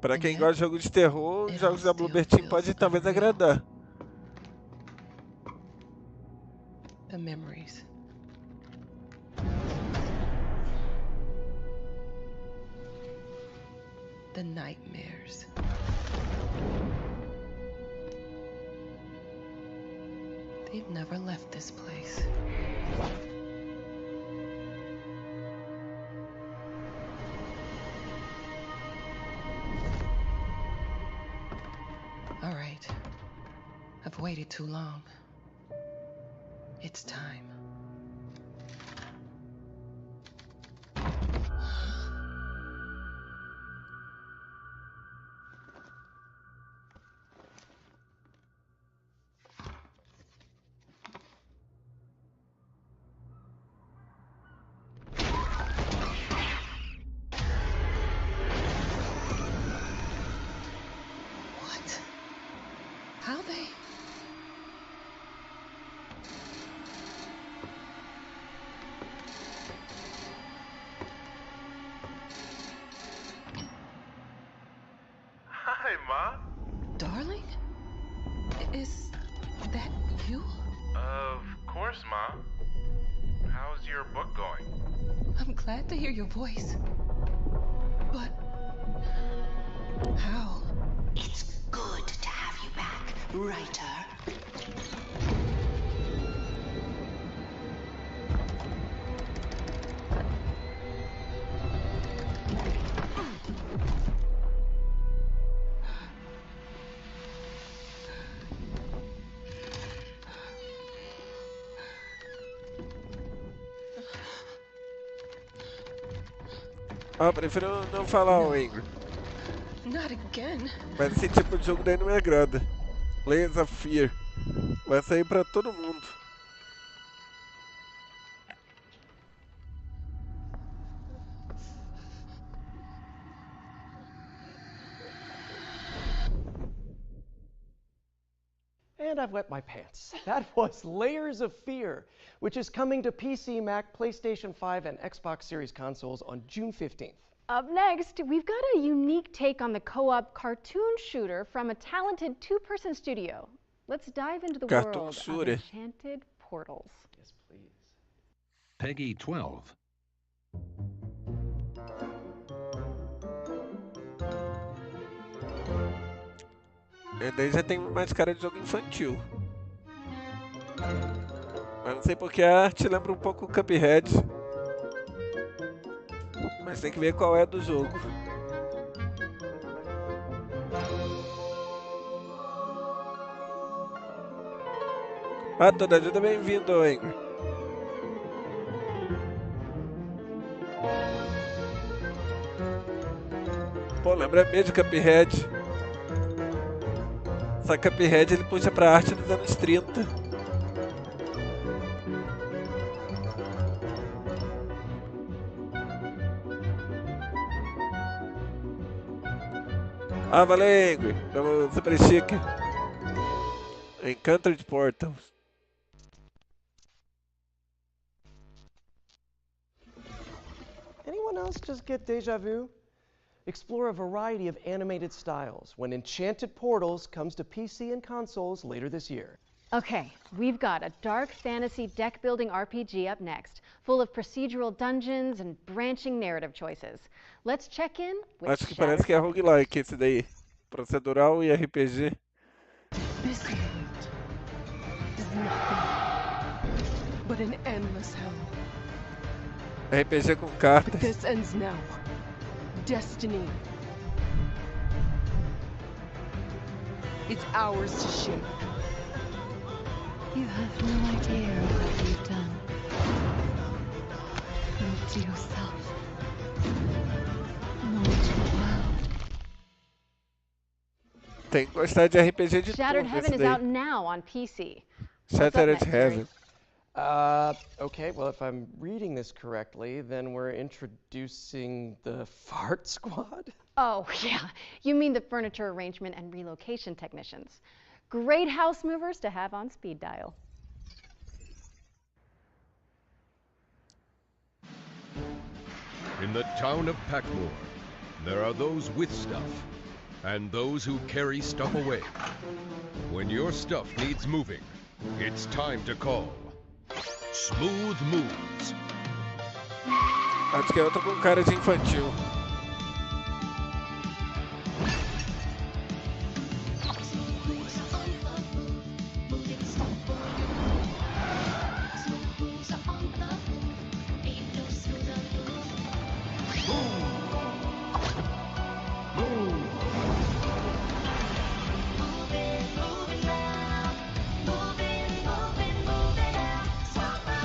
Para quem gosta de jogos de terror, os jogos da Bloober Team podem talvez agradar. The memories. The nightmares. They've never left this place. All right. I've waited too long. It's time. How they... Hi, Ma. Darling? Is that you? Of course, Ma. How's your book going? I'm glad to hear your voice. But... how? It's good to have you back, writer. Ah, prefiro não falar o Angry. Not again. Mas esse tipo de jogo daí não me agrada. Layers of Fear. Vai sair pra todo mundo. And I've wet my pants. That was Layers of Fear, which is coming to PC, Mac, PlayStation 5, and Xbox Series consoles on June 15th. Up next, we've got a unique take on the co-op cartoon shooter from a talented two-person studio. Let's dive into the world of Enchanted Portals. Yes, please. Peggy 12. E daí já tem mais cara de jogo infantil. Mas não sei porque a arte lembra um pouco o Cuphead. Mas tem que ver qual é do jogo. Ah, toda ajuda é bem-vindo, Angry. Pô, lembra mesmo de Cuphead. Só que Cuphead ele puxa pra arte dos anos 30. Ah, valeu, estamos super chique. Encanted Portals. Anyone else just get deja vu? Explore a variety of animated styles when Enchanted Portals comes to PC and consoles later this year. Okay, we've got a dark fantasy deck-building RPG up next, full of procedural dungeons and branching narrative choices. Let's check in with Acho que parece que é roguelike esse daí. Procedural e RPG. This world is nothing but an endless hell. RPG com cartas. But this ends now. Destiny. It's ours to shape. You have no idea of what you've done. Not to yourself. Not to the world. Tem que gostar de RPG de Shattered tudo Heaven esse is daí. out now on PC. Shattered Heaven. Okay, well, if I'm reading this correctly, then we're introducing the Fart Squad? Oh, yeah. You mean the furniture arrangement and relocation technicians. Great house movers to have on speed dial. In the town of Packmore, there are those with stuff and those who carry stuff away. When your stuff needs moving, it's time to call Smooth Moves. Acho que eu tô com cara de infantil.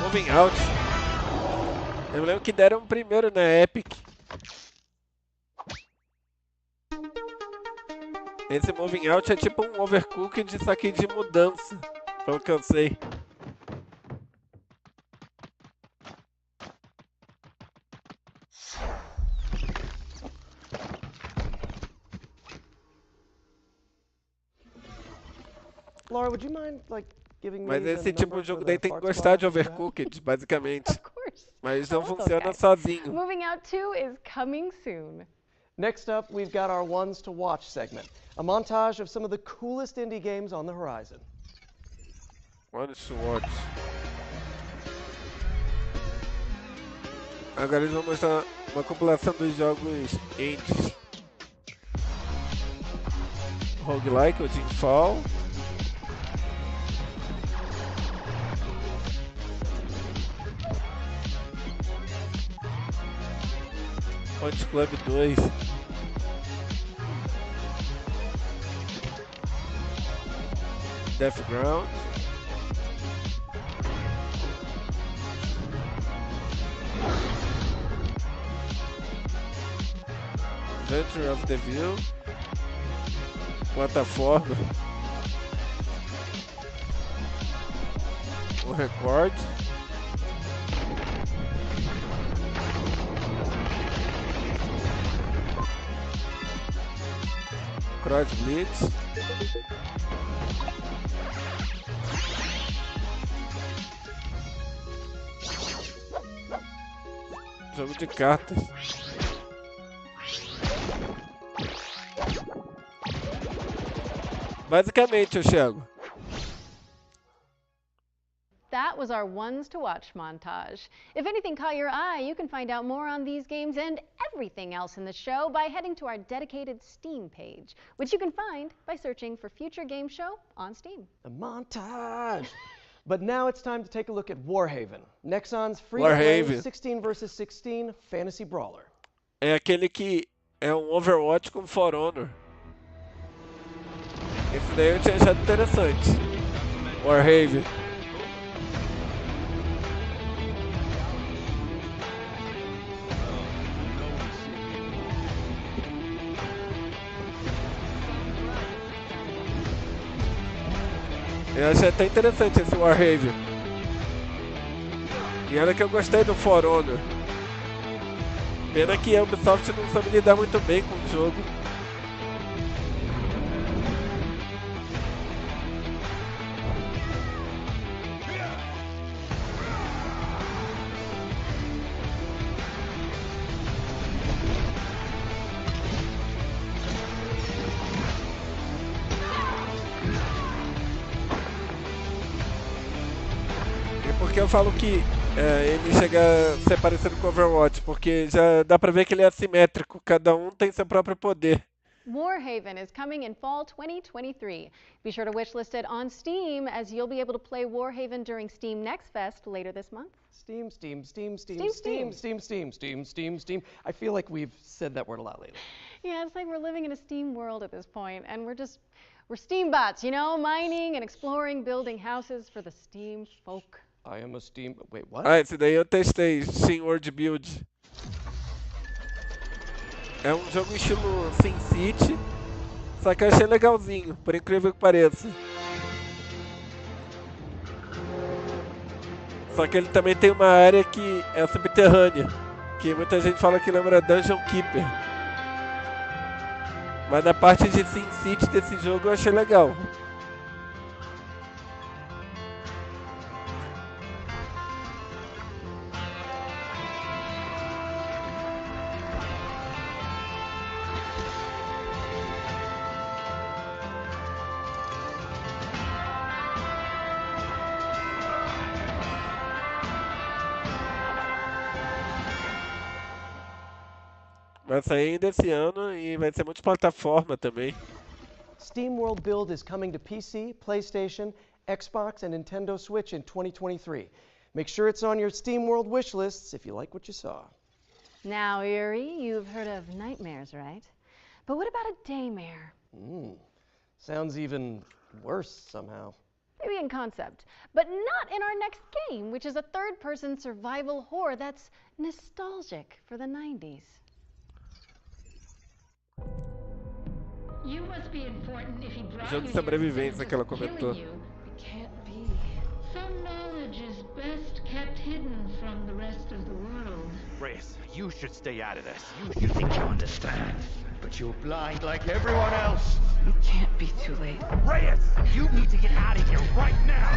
Moving Out. Eu lembro que deram primeiro na Epic. Esse Moving Out é tipo um Overcooked, só que de mudança, pelo que eu sei. Laura, would you mind, like, giving me Mas the esse tipo number de jogo for daí the tem que Fart gostar de Squad? Overcooked, basicamente. Of course. Mas não I love those funciona guys. sozinho. Moving Out 2 is coming soon. Next up, we've got our Ones to Watch segment, a montage of some of the coolest indie games on the horizon. Ones to Watch. Agora eles vão mostrar uma compilação dos jogos indies. Roguelike, o Fall. Punch Club 2. Deathground. Adventure of the View. Plataforma. O Record. Cross Blitz. Jogo de cartas. Basicamente, eu chego. That was our Ones to Watch montage. If anything caught your eye, you can find out more on these games and everything else in the show by heading to our dedicated Steam page, which you can find by searching for Future Game Show on Steam. A montage! But now it's time to take a look at Warhaven, Nexon's free-to-play 16 vs 16 fantasy brawler. É aquele que é um Overwatch com For Honor. Esse daí eu tinha achado interessante. Warhaven. Eu achei até interessante esse Warhaven. E olha que eu gostei do For Honor. Pena que a Ubisoft não soube lidar muito bem com o jogo. E por que eu falo que ele chega a ser parecido com Overwatch? Porque já dá pra ver que ele é assimétrico, cada um tem seu próprio poder. Warhaven is coming in fall 2023. Be sure to wishlist it on Steam, as you'll be able to play Warhaven during Steam Next Fest later this month. Steam. I feel like we've said that word a lot lately. Yeah, it's like we're living in a Steam world at this point, and we're Steam bots, you know, mining and exploring, building houses for the Steam folk. I am a Steam... Wait, what? Ah, esse daí eu testei, Steam World Build. É um jogo estilo SimCity, só que eu achei legalzinho, por incrível que pareça. Só que ele também tem uma área que é subterrânea, que muita gente fala que lembra Dungeon Keeper. Mas na parte de SimCity desse jogo eu achei legal. Vai sair ainda esse ano e vai ser multiplataforma também. Steam World Build is coming to PC, PlayStation, Xbox, and Nintendo Switch in 2023. Make sure it's on your Steam World wish lists if you like what you saw. Now, Yuri, you've heard of nightmares, right? But what about a daymare? Sounds even worse somehow. Maybe in concept, but not in our next game, which is a third-person survival horror that's nostalgic for the 90s. You must be important if he brought Jogo you de sobrevivência que ela here comentou. you. It can't be. Some knowledge is best kept hidden from the rest of the world. Reyes, you should stay out of this. You think you understand, but you're blind like everyone else. It can't be too late. Reyes, you need to get out of here right now.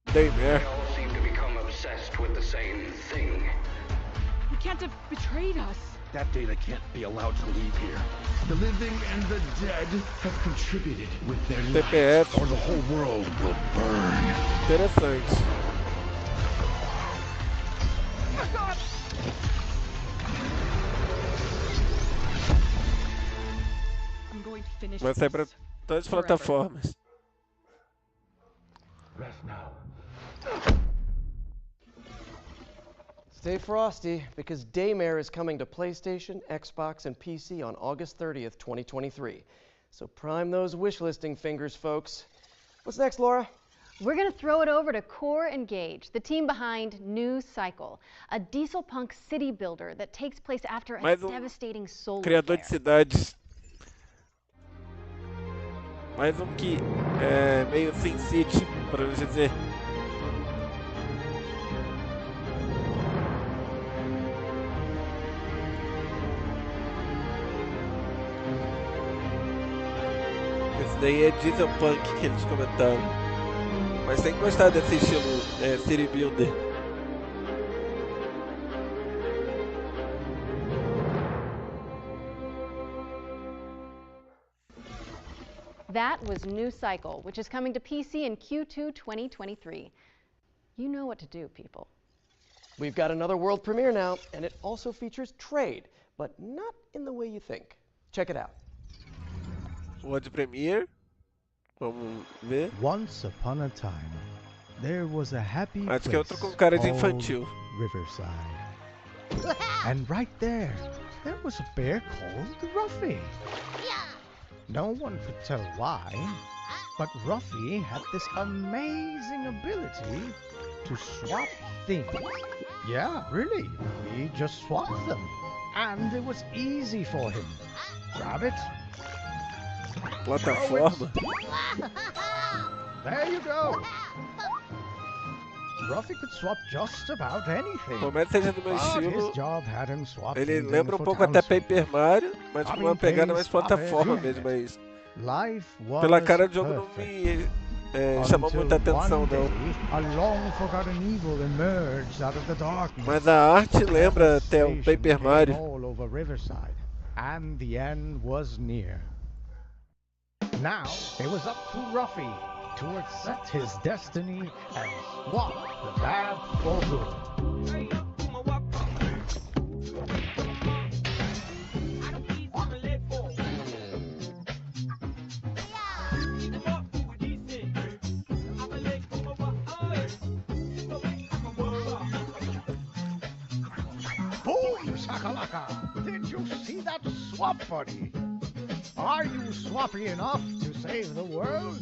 Daymare. They all seem to become obsessed with the same thing. He can't have betrayed us. That data can't be allowed to leave here. The living and the dead have contributed with their TPS. lives, or the whole world will burn. Interessante. I'm going to finish Vai sair para todas as plataformas. Rest now. Stay frosty, because Daymare is coming to PlayStation, Xbox, and PC on August 30th, 2023. So prime those wishlisting fingers, folks. What's next, Laura? We're going to throw it over to Core Engage, the team behind New Cycle, a diesel punk city builder that takes place after a devastating solar criador de cidades. Mais que é meio SimCity, para dizer. Esse daí é diesel punk que eles comentaram. Mas tem que gostar desse estilo city builder. That was New Cycle, which is coming to PC in Q2 2023. You know what to do, people. We've got another world premiere now, and it also features trade, but not in the way you think. Check it out. World premiere. Vamos ver. Once upon a time, there was a happy Acho place que é outro com cara de called infantil. Riverside. And right there was a bear called Ruffy. No one could tell why, but Ruffy had this amazing ability to swap things. Yeah, really, he just swapped them. And it was easy for him. Grab it. Plataforma. There you go. Ruffy could swap just about anything. Por mais que seja do meu But his estilo, job had him swapping ele them lembra for pouco até townsmen. Paper Mario, mas com uma pegada mais plataforma mesmo, mas pela cara do jogo não me chamou muita atenção não. A long forgotten evil emerged out of the darkness. Mas a arte lembra até o Paper Mario. All over Riverside, and the end was near. Now it was up to Ruffy to accept his destiny and swap the bad for good. Boom, shakalaka! Did you see that swap, buddy? Are you swappy enough to save the world?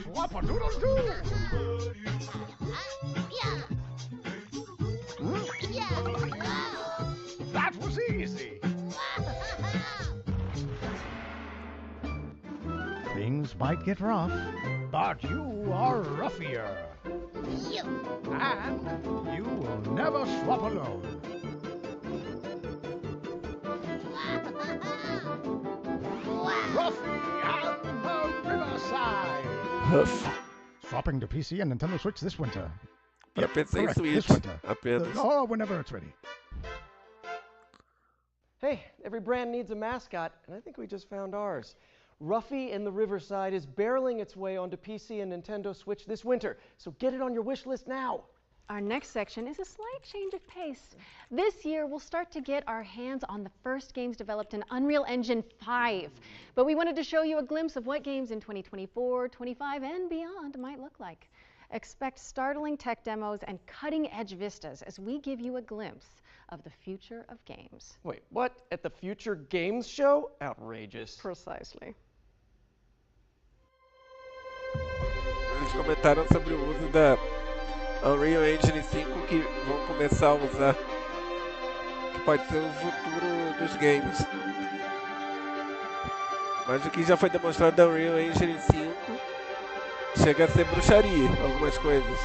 Swap-a-doodle-doo! That was easy! Things might get rough, but you are roughier. And you will never swap alone. Ruffy and the Riverside. Huff. Swapping to PC and Nintendo Switch this winter. Pra PC e Correct, Switch, this winter. apenas. Oh, whenever it's ready. Hey, every brand needs a mascot, and I think we just found ours. Ruffy in the Riverside is barreling its way onto PC and Nintendo Switch this winter, so get it on your wish list now. Our next section is a slight change of pace. This year, we'll start to get our hands on the first games developed in Unreal Engine 5. But we wanted to show you a glimpse of what games in 2024, 25, and beyond might look like. Expect startling tech demos and cutting-edge vistas as we give you a glimpse of the future of games. Wait, what? At the Future Games Show? Outrageous. Precisely. Eles comentaram sobre o uso da Unreal Engine 5 que vão começar a usar, que pode ser o futuro dos games. Mas o que já foi demonstrado da Unreal Engine 5 chega a ser bruxaria, algumas coisas.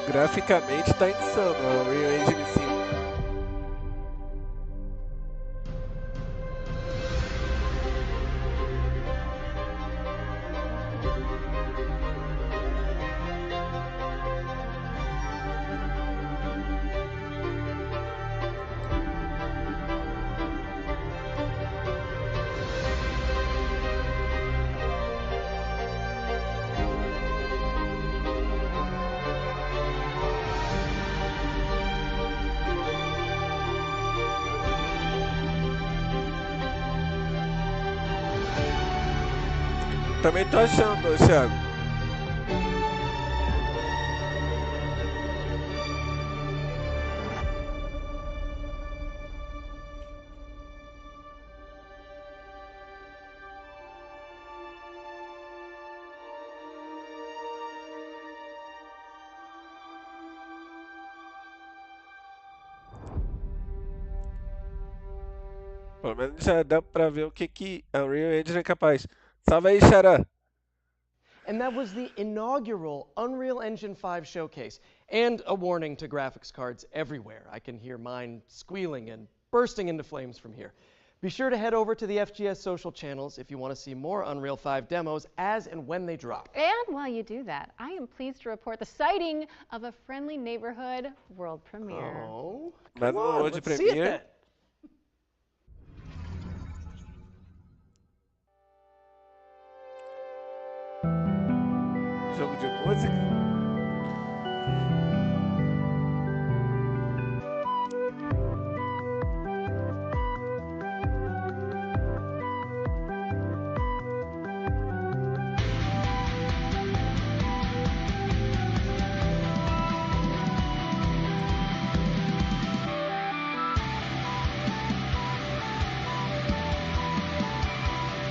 Graficamente tá insano a Unreal Engine 5. Também tô achando, Thiago. Pelo menos já dá pra ver o que a Unreal Engine é capaz. Salve aí, Xará! And that was the inaugural Unreal Engine 5 showcase. And a warning to graphics cards everywhere. I can hear mine squealing and bursting into flames from here. Be sure to head over to the FGS social channels if you want to see more Unreal 5 demos as and when they drop. And while you do that, I am pleased to report the sighting of a Friendly Neighborhood world premiere. Oh, Mais come uma on, world let's see it premiere. then. Jogo de música.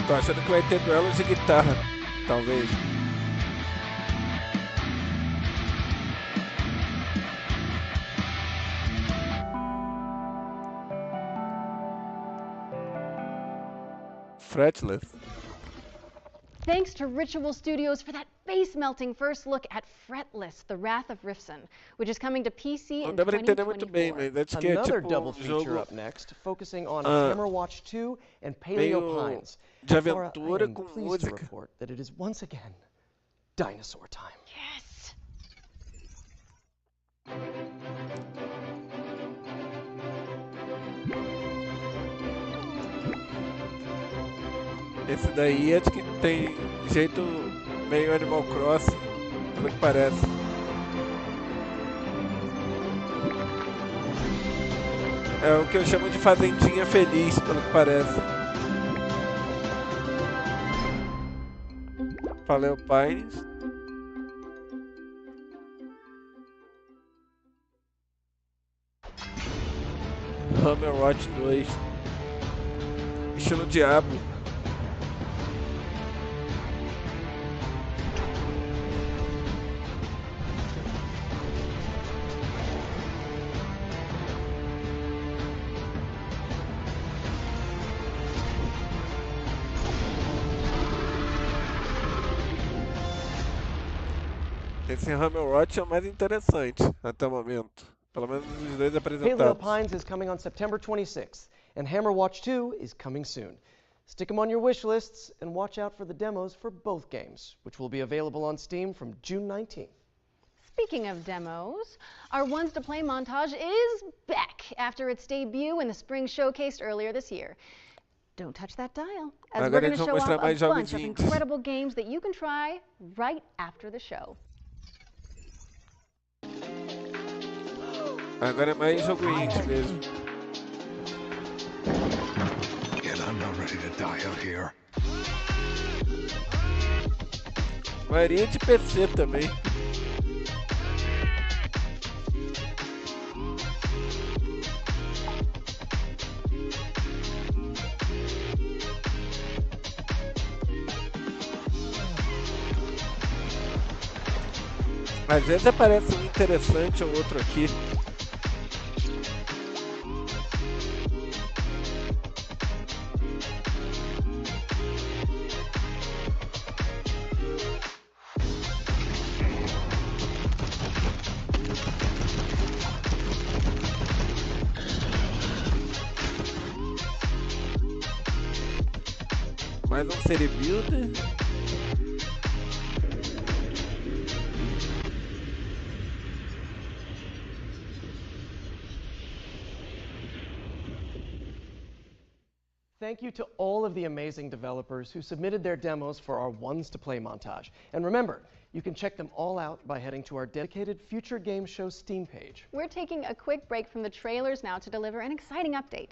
Tô achando que vai ter duelos de guitarra, talvez. Fretless. Thanks to Ritual Studios for that face-melting first look at Fretless, The Wrath of Rifson, which is coming to PC Não in dá pra entender muito 2024. bem, mas acho que é Another tipo double feature jogo up next, focusing on Hammerwatch 2 and Paleo meio Pines. de Laura, I aventura am com pleased to música. report that it is once again dinosaur time. Yes! Esse daí acho que tem jeito meio Animal Crossing, pelo que parece. É o que eu chamo de fazendinha feliz, pelo que parece. Paleo Pines. Hammerwatch 2. Estilo Diablo. Esse Hammerwatch é o mais interessante até o momento. Pelo menos os dois Paleo apresentados. Pines is coming on September 26th, and Hammerwatch 2 is coming soon. Stick them on your wish lists and watch out for the demos for both games, which will be available on Steam from June 19th. Speaking of demos, our Ones to Play montage is back after its debut in the spring showcase earlier this year. Don't touch that dial, as we're Agora going eles to vão show off mostrar a mais jogos bunch of indies. incredible games that you can try right after the show. Agora é mais jogo indie mesmo. And I'm not ready to die out here. Maioria de PC também. Às vezes aparece um interessante ou outro aqui. Mais um City Builder. Thank you to all of the amazing developers who submitted their demos for our Ones to Play montage. And remember, you can check them all out by heading to our dedicated Future Game Show Steam page. We're taking a quick break from the trailers now to deliver an exciting update.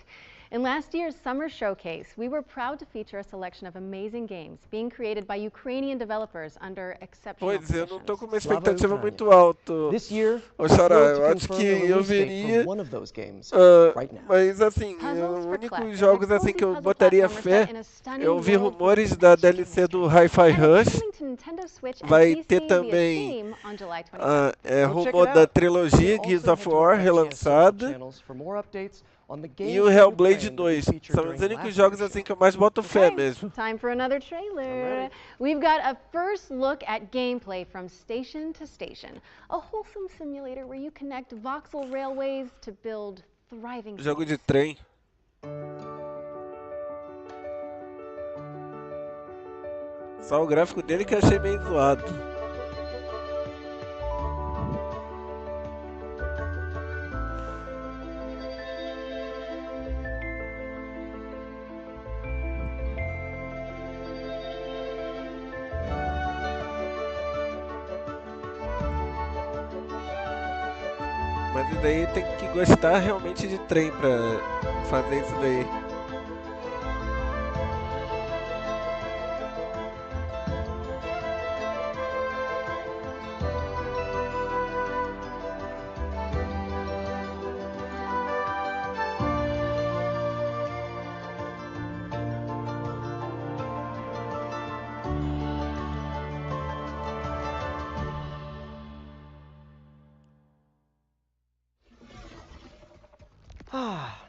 In last year's summer showcase, we were proud to feature a selection of amazing games being created by Ukrainian developers under exceptional Pois eu não tô com uma Slava expectativa Ukraine. muito alta. This year, Ô we're Xará, thrilled to eu acho confirm que the eu release date veria. for one of those games right now. Mas assim, Puzzles os for únicos Clef, jogos an assim que eu exclusive botaria puzzle fé, platformer set in a stunning eu ouvi world rumores full of da extreme DLC do Hi-Fi And it's Rush. coming to Nintendo Switch and Vai PC ter via também Steam on July 27th. rumor da trilogia Gears of War relançada. E o Hellblade 2. São os únicos jogos assim que eu mais boto fé mesmo. Time for another trailer. We've got a first look at gameplay from Station to Station, a wholesome simulator where you connect voxel railways to build thriving Jogo de trem. Só o gráfico dele que eu achei meio zoado. Mas e daí tem que gostar realmente de trem pra fazer isso daí.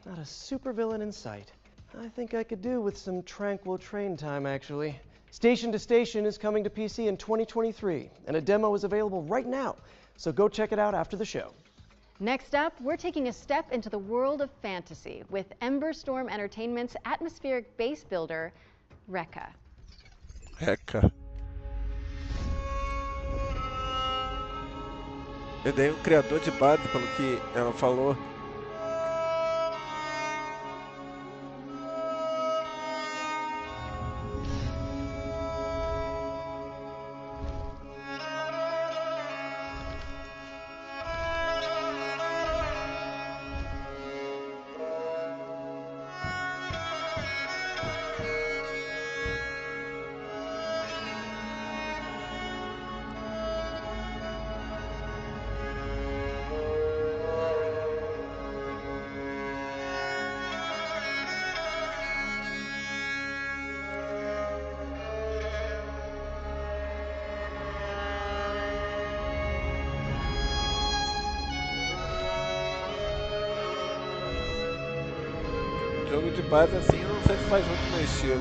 Not a supervillain in sight. I think I could do with some tranquil train time, actually. Station to Station is coming to PC in 2023, and a demo is available right now, so go check it out after the show. Next up, we're taking a step into the world of fantasy with Ember Storm Entertainment's atmospheric base builder, Rekka. Rekka. Ele é um criador de base, pelo que ela falou. Jogo de base assim, eu não sei se faz muito meu estilo.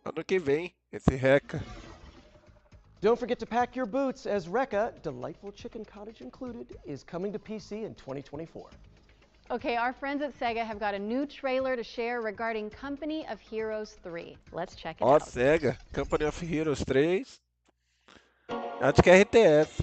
Ano que vem, esse Rekka. Don't forget to pack your boots, as Rekka, Delightful Chicken Cottage included, is coming to PC in 2024. Okay, our friends at Sega have got a new trailer to share regarding Company of Heroes 3. Let's check it Ó, out. Sega, Company of Heroes 3. Acho que é RTS.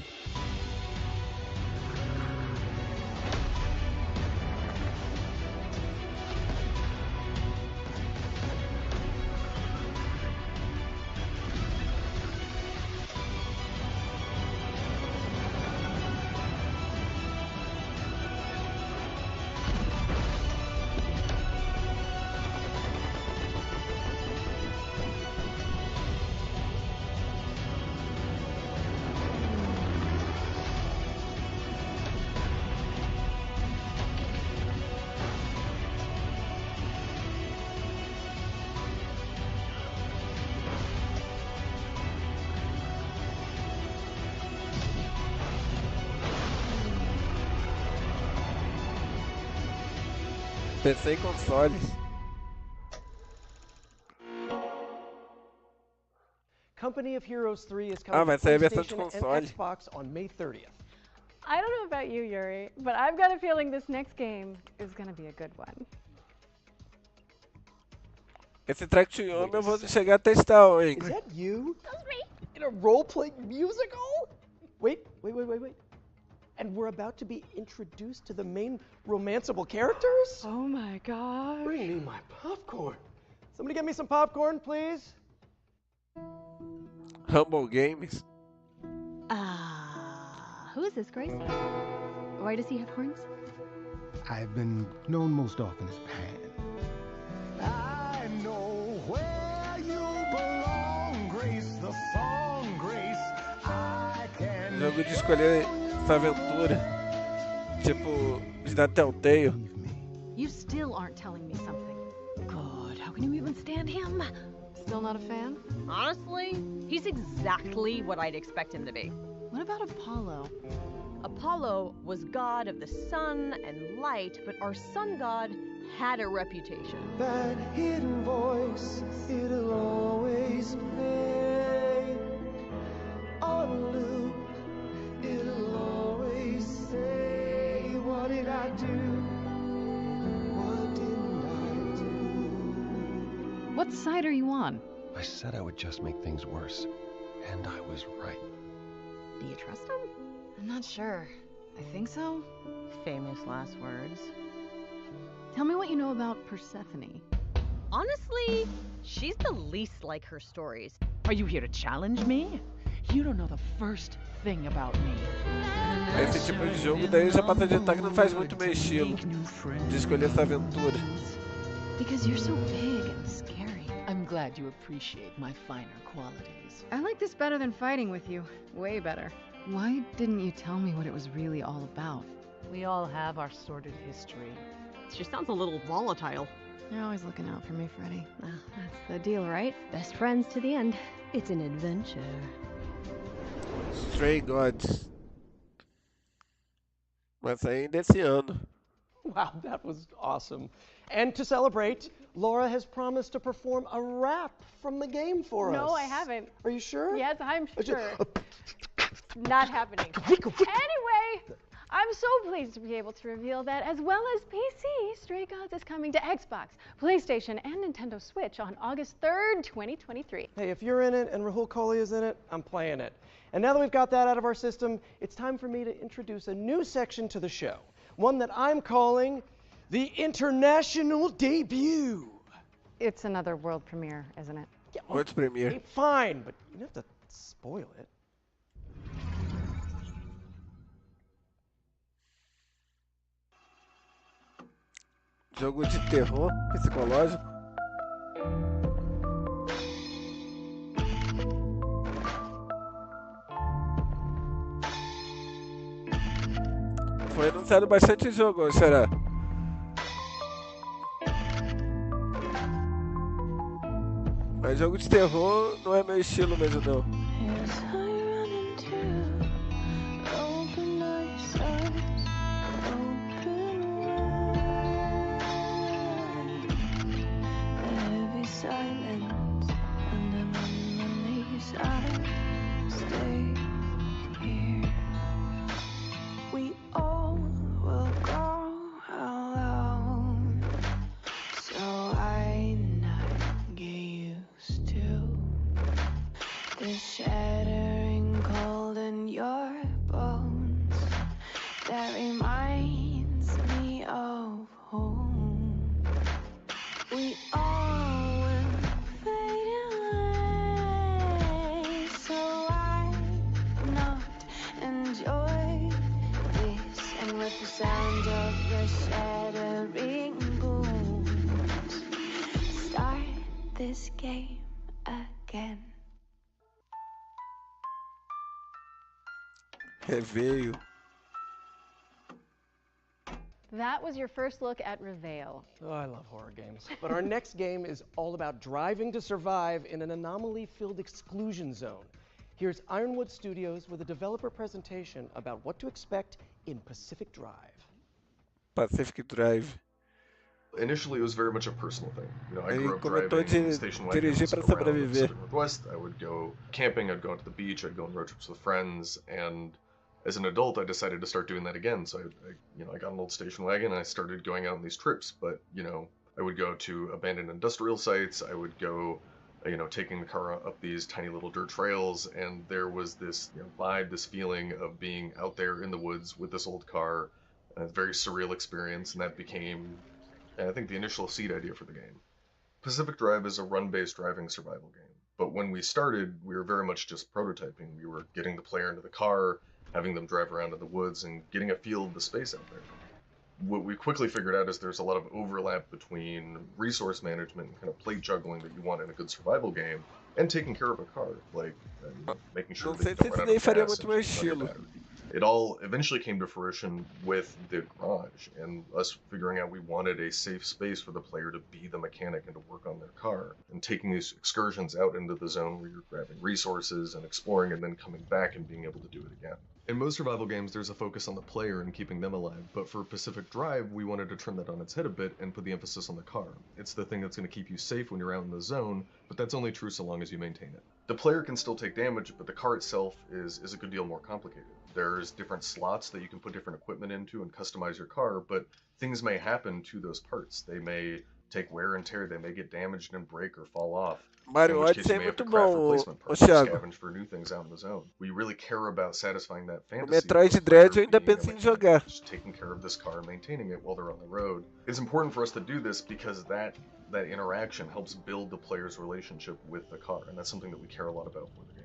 PC e consoles. Company of Heroes 3 is coming vai to sair a versão de PlayStation and console. Xbox on May 30th. I don't know about you, Yuri, but I've got a feeling this next game is going to be a good one. Esse Track to Yomi eu vou chegar a testar, hein? Is that you? That's me. In a role-playing musical? Wait. And we're about to be introduced to the main romanceable characters? Oh my gosh. Bring me my popcorn. Somebody get me some popcorn, please. Humble Games. Who is this, Grace? Why does he have horns? I've been known most often as Pan. I know where you belong, Grace, the song, Grace. I can. Jogo de escolher essa aventura. Tipo, os da Telltale. You still aren't telling me something. God, how can you even stand him? Still not a fan? Honestly, he's exactly what I'd expect him to be. What about Apollo? Apollo was god of the sun and light, but our sun god had a reputation. That hidden voice, it'll always play on loop. It'll always say, what did I do? What didn't I do? What side are you on? I said I would just make things worse, and I was right. Do you trust him? I'm not sure. I think so. Famous last words. Tell me what you know about Persephone. Honestly, she's the least like her stories. Are you here to challenge me? You don't know the first thing about me. Esse tipo de jogo daí já passa de editar que não faz muito meu estilo de escolher essa aventura. Because you're so big and scary. I'm glad you appreciate my finer qualities. I like this better than fighting with you. Way better. Why didn't you tell me what it was really all about? We all have our sordid history. She sounds a little volatile. You're always looking out for me, Freddy. Well, that's the deal, right? Best friends to the end. It's an adventure. Stray Gods. Vai sair ainda esse ano. Wow, that was awesome. And to celebrate, Laura has promised to perform a rap from the game for us. No, I haven't. Are you sure? Yes, I'm sure. Not happening. Anyway, I'm so pleased to be able to reveal that, as well as PC, Stray Gods is coming to Xbox, PlayStation, and Nintendo Switch on August 3rd, 2023. Hey, if you're in it and Rahul Kohli is in it, I'm playing it. And now that we've got that out of our system, it's time for me to introduce a new section to the show. One that I'm calling the International Debut. It's another world premiere, isn't it? Yeah, World premiere. Okay, fine, but you don't have to spoil it. Jogo de terror psicológico. Foi anunciado bastante jogo, será? Mas jogo de terror não é meu estilo mesmo, não. Shattering cold in your bones that reminds me of home. We all will fade away, so why not enjoy this? And with the sound of the shattering booms, start this game again. Reveio. That was your first look at Reveal. Oh, I love horror games. But our next game is all about driving to survive in an anomaly-filled exclusion zone. Here's Ironwood Studios with a developer presentation about what to expect in Pacific Drive. Pacific Drive. Initially, it was very much a personal thing. You know, I Ele grew up comentou driving de station dirigir wagons para around the sobreviver. Pacific Northwest. I would go camping, I'd go to the beach, I'd go on road trips with friends, and as an adult, I decided to start doing that again. So I got an old station wagon and I started going out on these trips. But I would go to abandoned industrial sites. I would go, taking the car up these tiny little dirt trails, and there was this vibe, this feeling of being out there in the woods with this old car, a very surreal experience, and that became, I think, the initial seed idea for the game. Pacific Drive is a run-based driving survival game. But when we started, we were very much just prototyping. We were getting the player into the car, having them drive around in the woods, and getting a feel of the space out there. What we quickly figured out is there's a lot of overlap between resource management and kind of plate juggling that you want in a good survival game, and taking care of a car, like making sure that you don't run out of gas and keep your battery. It all eventually came to fruition with the garage, and us figuring out we wanted a safe space for the player to be the mechanic and to work on their car, and taking these excursions out into the zone where you're grabbing resources and exploring and then coming back and being able to do it again. In most survival games, there's a focus on the player and keeping them alive, but for Pacific Drive, we wanted to turn that on its head a bit and put the emphasis on the car. It's the thing that's going to keep you safe when you're out in the zone, but that's only true so long as you maintain it. The player can still take damage, but the car itself is a good deal more complicated. There's different slots that you can put different equipment into and customize your car, but things may happen to those parts. They may take wear and tear, they may get damaged and break or fall off. Mario Odyssey é muito bom, Thiago. Scavenge for new things out in the zone. We really care about satisfying that O fantasy. Metroid Dread eu ainda penso em jogar. Just taking care of this car, maintaining it while they're on the road. It's important for us to do this because that interaction helps build the player's relationship with the car, and that's something that we care a lot about for the game.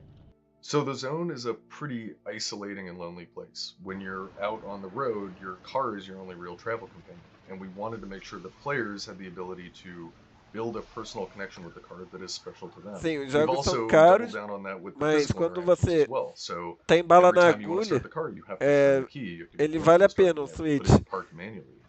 So the zone is a pretty isolating and lonely place. When you're out on the road, your car is your only real travel companion, and we wanted to make sure that players had the ability to build a personal connection with the car that is special to them. Sim, os We've jogos also são doubled caros, down on that with the mas physical quando interactions você as well. So tem bala every na time you want to agulha, start the car, you have to turn the key. You can ele go vale a and start pena o it, Switch. but it's parked manually.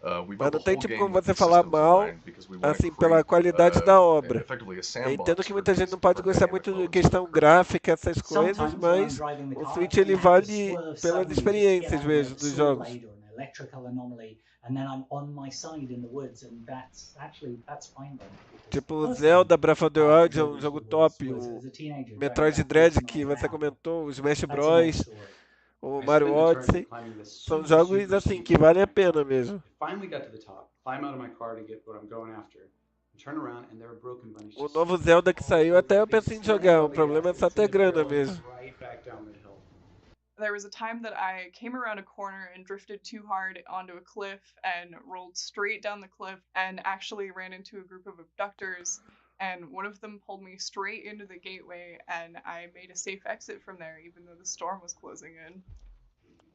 We Mas built the não tem whole tipo game como with você the falar systems in mal, mind because we want to assim, pela create qualidade da obra. effectively a Eu sandbox entendo que for muita gente these não pode gostar programming muito de modes. questão gráfica, essas coisas, Sometimes when I'm mas driving the o car, Switch I ele have to vale swerve pelas suddenly just to get experiências out of mesmo a dos sewer jogos. blade or an electrical anomaly, and then I'm on my side in the woods, and that's fine by me. Tipo, o Personally, Zelda Breath of the I Wild é enjoyed um those jogo woods top, o as a teenager, driving Metroid back woods Dread and que all você around. comentou, o Smash That's another Bros, story. o I Mario spent eternity Odyssey, climbing this são super, jogos super assim steep que valem a incline. pena mesmo. I finally got to the top, climb out of my car to get what I'm going after, and turn around and there are broken bunnies O just novo Zelda que saiu até eu pensei em jogar, o problema é só ter grana mesmo. right back down the hill. There was a time that I came around a corner and drifted too hard onto a cliff and rolled straight down the cliff and actually ran into a group of abductors, and one of them pulled me straight into the gateway, and I made a safe exit from there even though the storm was closing in.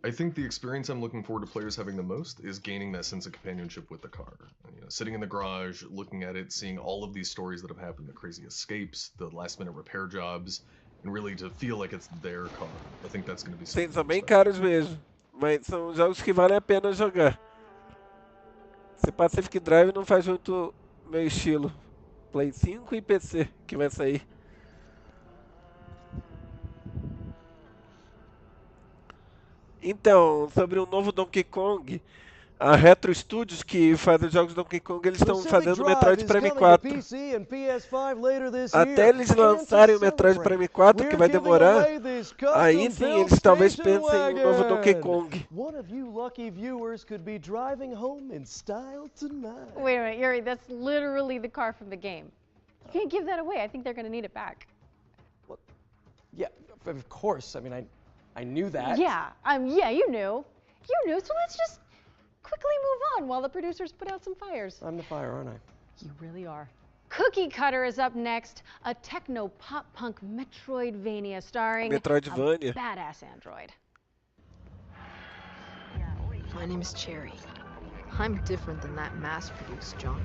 I think the experience I'm looking forward to players having the most is gaining that sense of companionship with the car. You know, sitting in the garage, looking at it, seeing all of these stories that have happened, the crazy escapes, the last-minute repair jobs, and really to feel like it's their car. I think that's going to be Sim, something são bem special. caros mesmo, mas são jogos que valem a pena jogar. Esse Pacific Drive não faz muito meu estilo. Play 5 e PC que vai sair. Então, sobre o novo Donkey Kong, a Retro Studios, que faz os jogos Donkey Kong, eles estão fazendo o Metroid Prime 4. Até eles lançarem o Metroid Prime 4, que vai demorar, aí sim eles talvez pensem em um novo Donkey Kong. One of you lucky viewers could be driving home in style tonight. Wait a minute, Yuri, that's literally the car from the game. You can't give that away. I think they're going to need it back. Yeah, of course. I mean, I knew that. Yeah, yeah, you knew. You knew, so let's just quickly move on while the producers put out some fires. I'm the fire, aren't I? You really are. Cookie Cutter is up next, a techno pop punk Metroidvania starring Metroidvania. a badass android. My name is Cherry. I'm different than that mass-produced junk.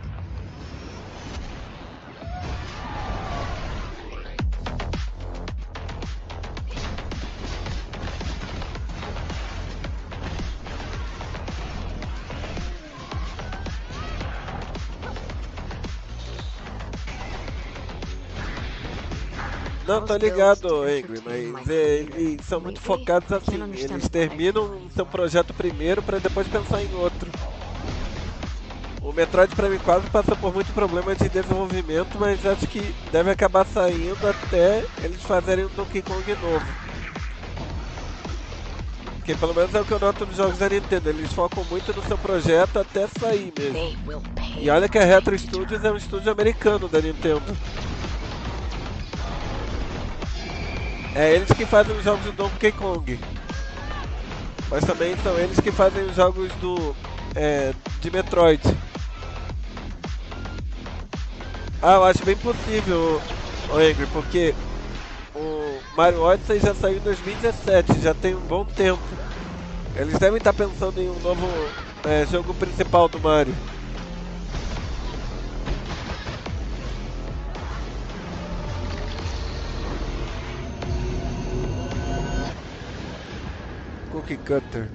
Não, tô ligado, Angry, mas eles são muito focados assim. Eles terminam seu projeto primeiro para depois pensar em outro. O Metroid Prime 4 passou por muitos problemas de desenvolvimento, mas acho que deve acabar saindo até eles fazerem um Donkey Kong novo. Porque pelo menos é o que eu noto nos jogos da Nintendo, eles focam muito no seu projeto até sair mesmo. E olha que a Retro Studios é um estúdio americano da Nintendo. É eles que fazem os jogos do Donkey Kong. Mas também são eles que fazem os jogos de Metroid. Ah, eu acho bem possível, Angry, porque o Mario Odyssey já saiu em 2017, já tem um bom tempo. Eles devem estar pensando em um novo jogo principal do Mario. Cookie Cutter.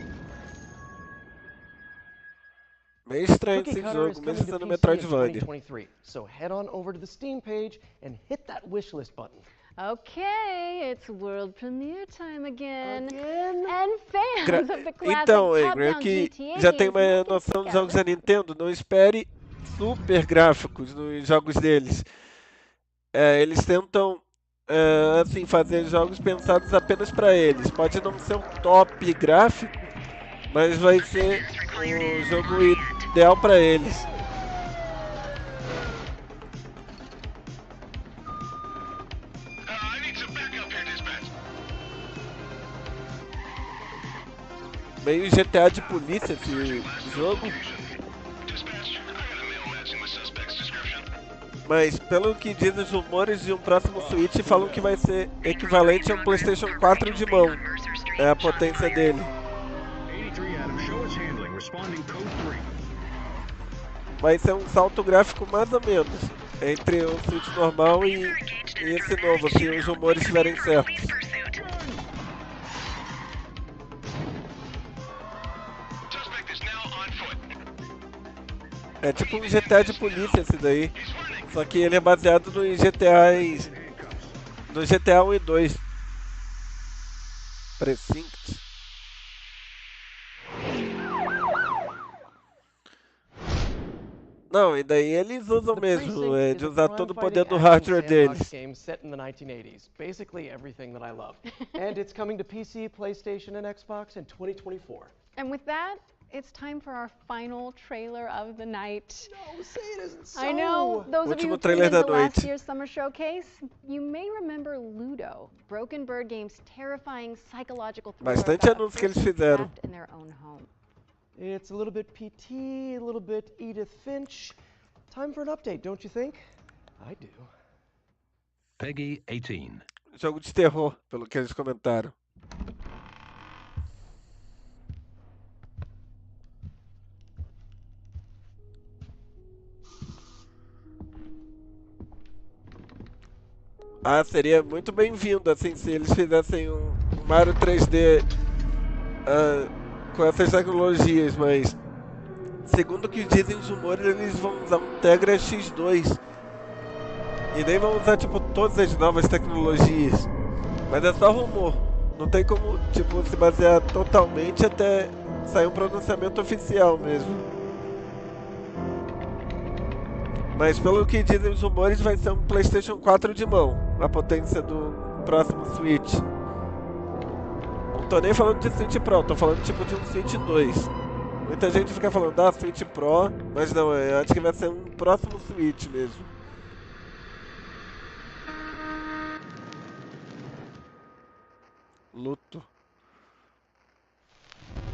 Meio estranho esse jogo, mesmo sendo Metroidvania. So head on over to the Steam page and hit that wishlist button. Okay, it's world premiere time again. And fans of the classic Então, Angry, top-down que GTA já tem games uma noção dos jogos da Nintendo, não espere super gráficos nos jogos deles. Eles tentam assim, fazer jogos pensados apenas para eles. Pode não ser um top gráfico, mas vai ser um jogo ideal para eles. Meio GTA de polícia esse jogo. Mas pelo que dizem os rumores de um próximo Switch, falam que vai ser equivalente a um PlayStation 4 de mão. É a potência dele. Vai ser um salto gráfico mais ou menos entre o Switch normal e esse novo, se os rumores estiverem certos. É tipo um GTA de polícia esse daí. Só que ele é baseado nos GTAs. No GTA 1 e 2. Precinct. Não, e daí eles usam mesmo, de usar todo o poder do hardware deles. Game set in the 1980s. Basically everything that I love. And it's coming to PC, PlayStation, and Xbox in 2024. And with that, it's time for our final trailer of the night. No, say it isn't so. I know, those of you who tuned into last year's summer showcase, you may remember Ludo, Broken Bird Game's terrifying psychological thriller Bastante about a anúncio que eles person fizeram. trapped in their own home. It's a little bit PT, a little bit Edith Finch. Time for an update, don't you think? I do. Peggy 18. Jogo de terror, pelo que eles comentaram. Ah, seria muito bem-vindo, assim, se eles fizessem um Mario 3D com essas tecnologias, mas segundo o que dizem os rumores, eles vão usar um Tegra X2 e nem vão usar, tipo, todas as novas tecnologias, mas é só rumor, não tem como, tipo, se basear totalmente até sair um pronunciamento oficial mesmo. Mas pelo que dizem os rumores, vai ser um PlayStation 4 de mão, a potência do próximo Switch. Não tô nem falando de Switch Pro, tô falando tipo de um Switch 2. Muita gente fica falando, Switch Pro, mas não, eu acho que vai ser um próximo Switch mesmo. Luto.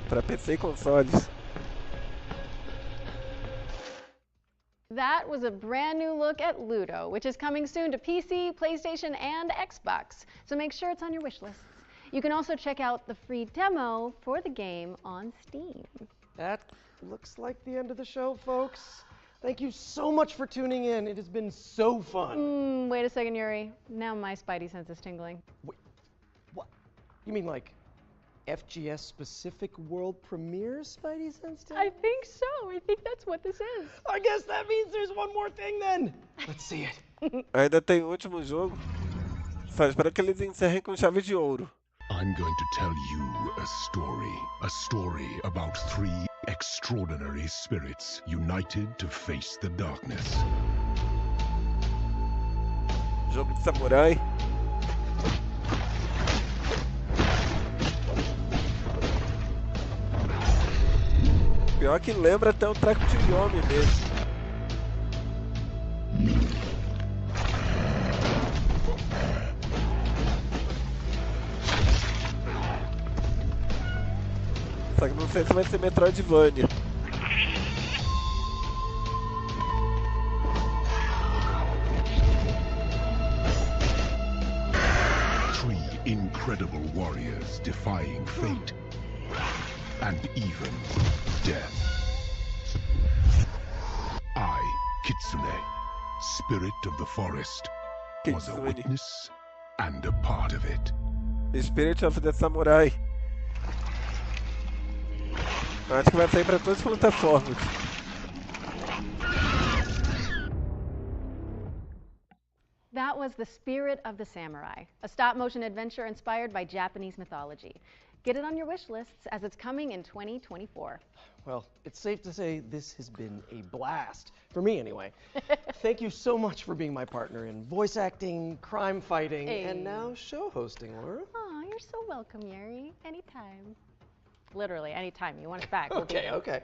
Pra PC e consoles. That was a brand new look at Ludo, which is coming soon to PC, PlayStation, and Xbox. So make sure it's on your wish lists. You can also check out the free demo for the game on Steam. That looks like the end of the show, folks. Thank you so much for tuning in. It has been so fun. Wait a second, Yuri. Now my spidey sense is tingling. Wait, what? You mean like FGS specific world premiere Spidey Sense? I think so. I think that's what this is. I guess that means there's one more thing then. Let's see it. Ainda tem o último jogo. Só espero que eles encerrem com chave de ouro. I'm going to tell you a story about 3 extraordinary spirits united to face the darkness. Jogo de samurai. Pior que lembra até o treco de homem mesmo. Só que não sei se vai ser Metroidvania. Incredible warriors defying fate and even death. I, Kitsune, spirit of the forest, was a witness and a part of it. The Spirit of the Samurai. Acho que vai sair para todas as plataformas. That was The Spirit of the Samurai, a stop-motion adventure inspired by Japanese mythology. Get it on your wish lists as it's coming in 2024. Well, it's safe to say this has been a blast, for me anyway. Thank you so much for being my partner in voice acting, crime fighting, and now show hosting, Laura. Aw, you're so welcome, Yuri. Anytime. Literally, anytime you want us back. We'll be there. Okay.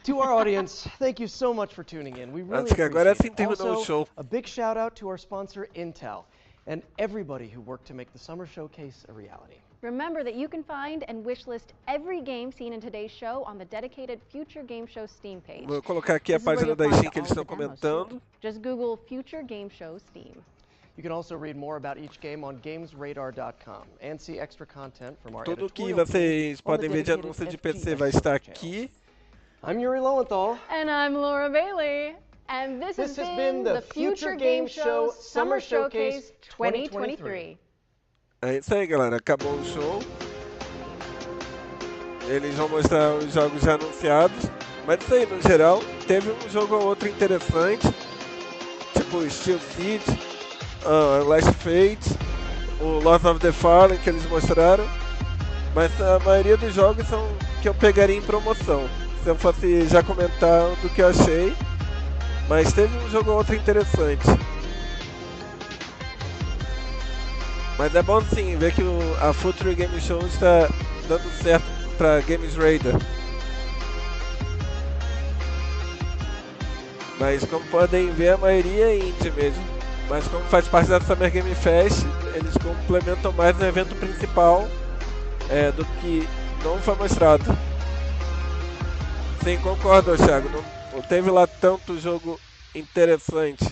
To our audience, thank you so much for tuning in. We really Acho que agora appreciate sim it. terminou o Also, show. a big shout out to our sponsor, Intel, and everybody who worked to make the summer showcase a reality. Remember that you can find and wishlist every game seen in today's show on the dedicated Future Game Show Steam page. Vou colocar aqui a This is where página you'll da find Steam que all eles of estão the demos, comentando. too. Just Google Future Game Show Steam. You can also read more about each game on gamesradar.com and see extra content from our Tudo que editorial vocês team on podem the ver de dedicated anúncio de FGS PC vai estar channel. aqui. I'm Yuri Lowenthal. And I'm Laura Bailey. And this has been the Future Game Show Summer Showcase 2023. É isso aí, galera. Acabou o show. Eles vão mostrar os jogos já anunciados. Mas isso aí, no geral, teve um jogo ou outro interessante, tipo Steel City, Last Fate, o Lost of the Fallen que eles mostraram. Mas a maioria dos jogos são que eu pegaria em promoção. Se eu fosse já comentar do que eu achei. Mas teve um jogo ou outro interessante. Mas é bom sim ver que a Future Game Show está dando certo para Games Radar. Mas como podem ver, a maioria é indie mesmo. Mas como faz parte da Summer Game Fest, eles complementam mais o evento principal do que não foi mostrado. Sim, concordo, Thiago. Não teve lá tanto jogo interessante.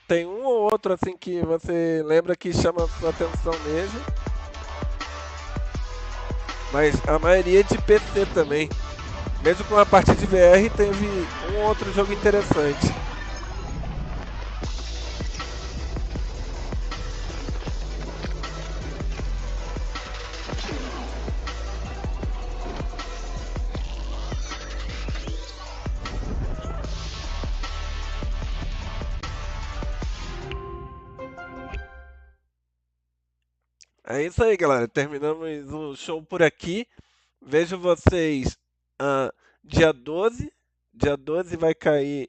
Tem um ou outro assim que você lembra que chama a sua atenção mesmo. Mas a maioria é de PC também. Mesmo com a parte de VR, teve um ou outro jogo interessante. É isso aí, galera. Terminamos o show por aqui. Vejo vocês dia 12. Dia 12 vai cair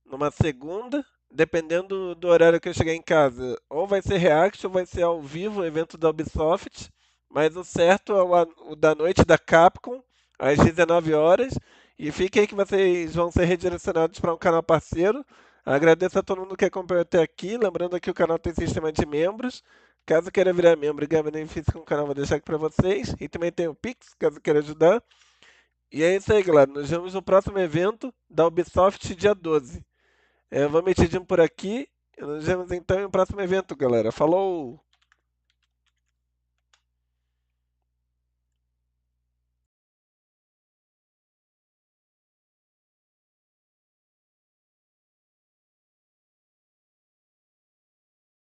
numa segunda, dependendo do horário que eu chegar em casa. Ou vai ser React ou vai ser ao vivo o evento da Ubisoft. Mas o certo é o da noite da Capcom, às 19 horas. E fiquem aí que vocês vão ser redirecionados para um canal parceiro. Agradeço a todo mundo que acompanhou até aqui. Lembrando que o canal tem sistema de membros. Caso queira virar membro e ganhar benefício com o canal, vou deixar aqui para vocês. E também tem o Pix, caso queira ajudar. E é isso aí, galera. Nos vemos no próximo evento da Ubisoft, dia 12. Eu vou me despedindo por aqui. Nos vemos então em um próximo evento, galera. Falou!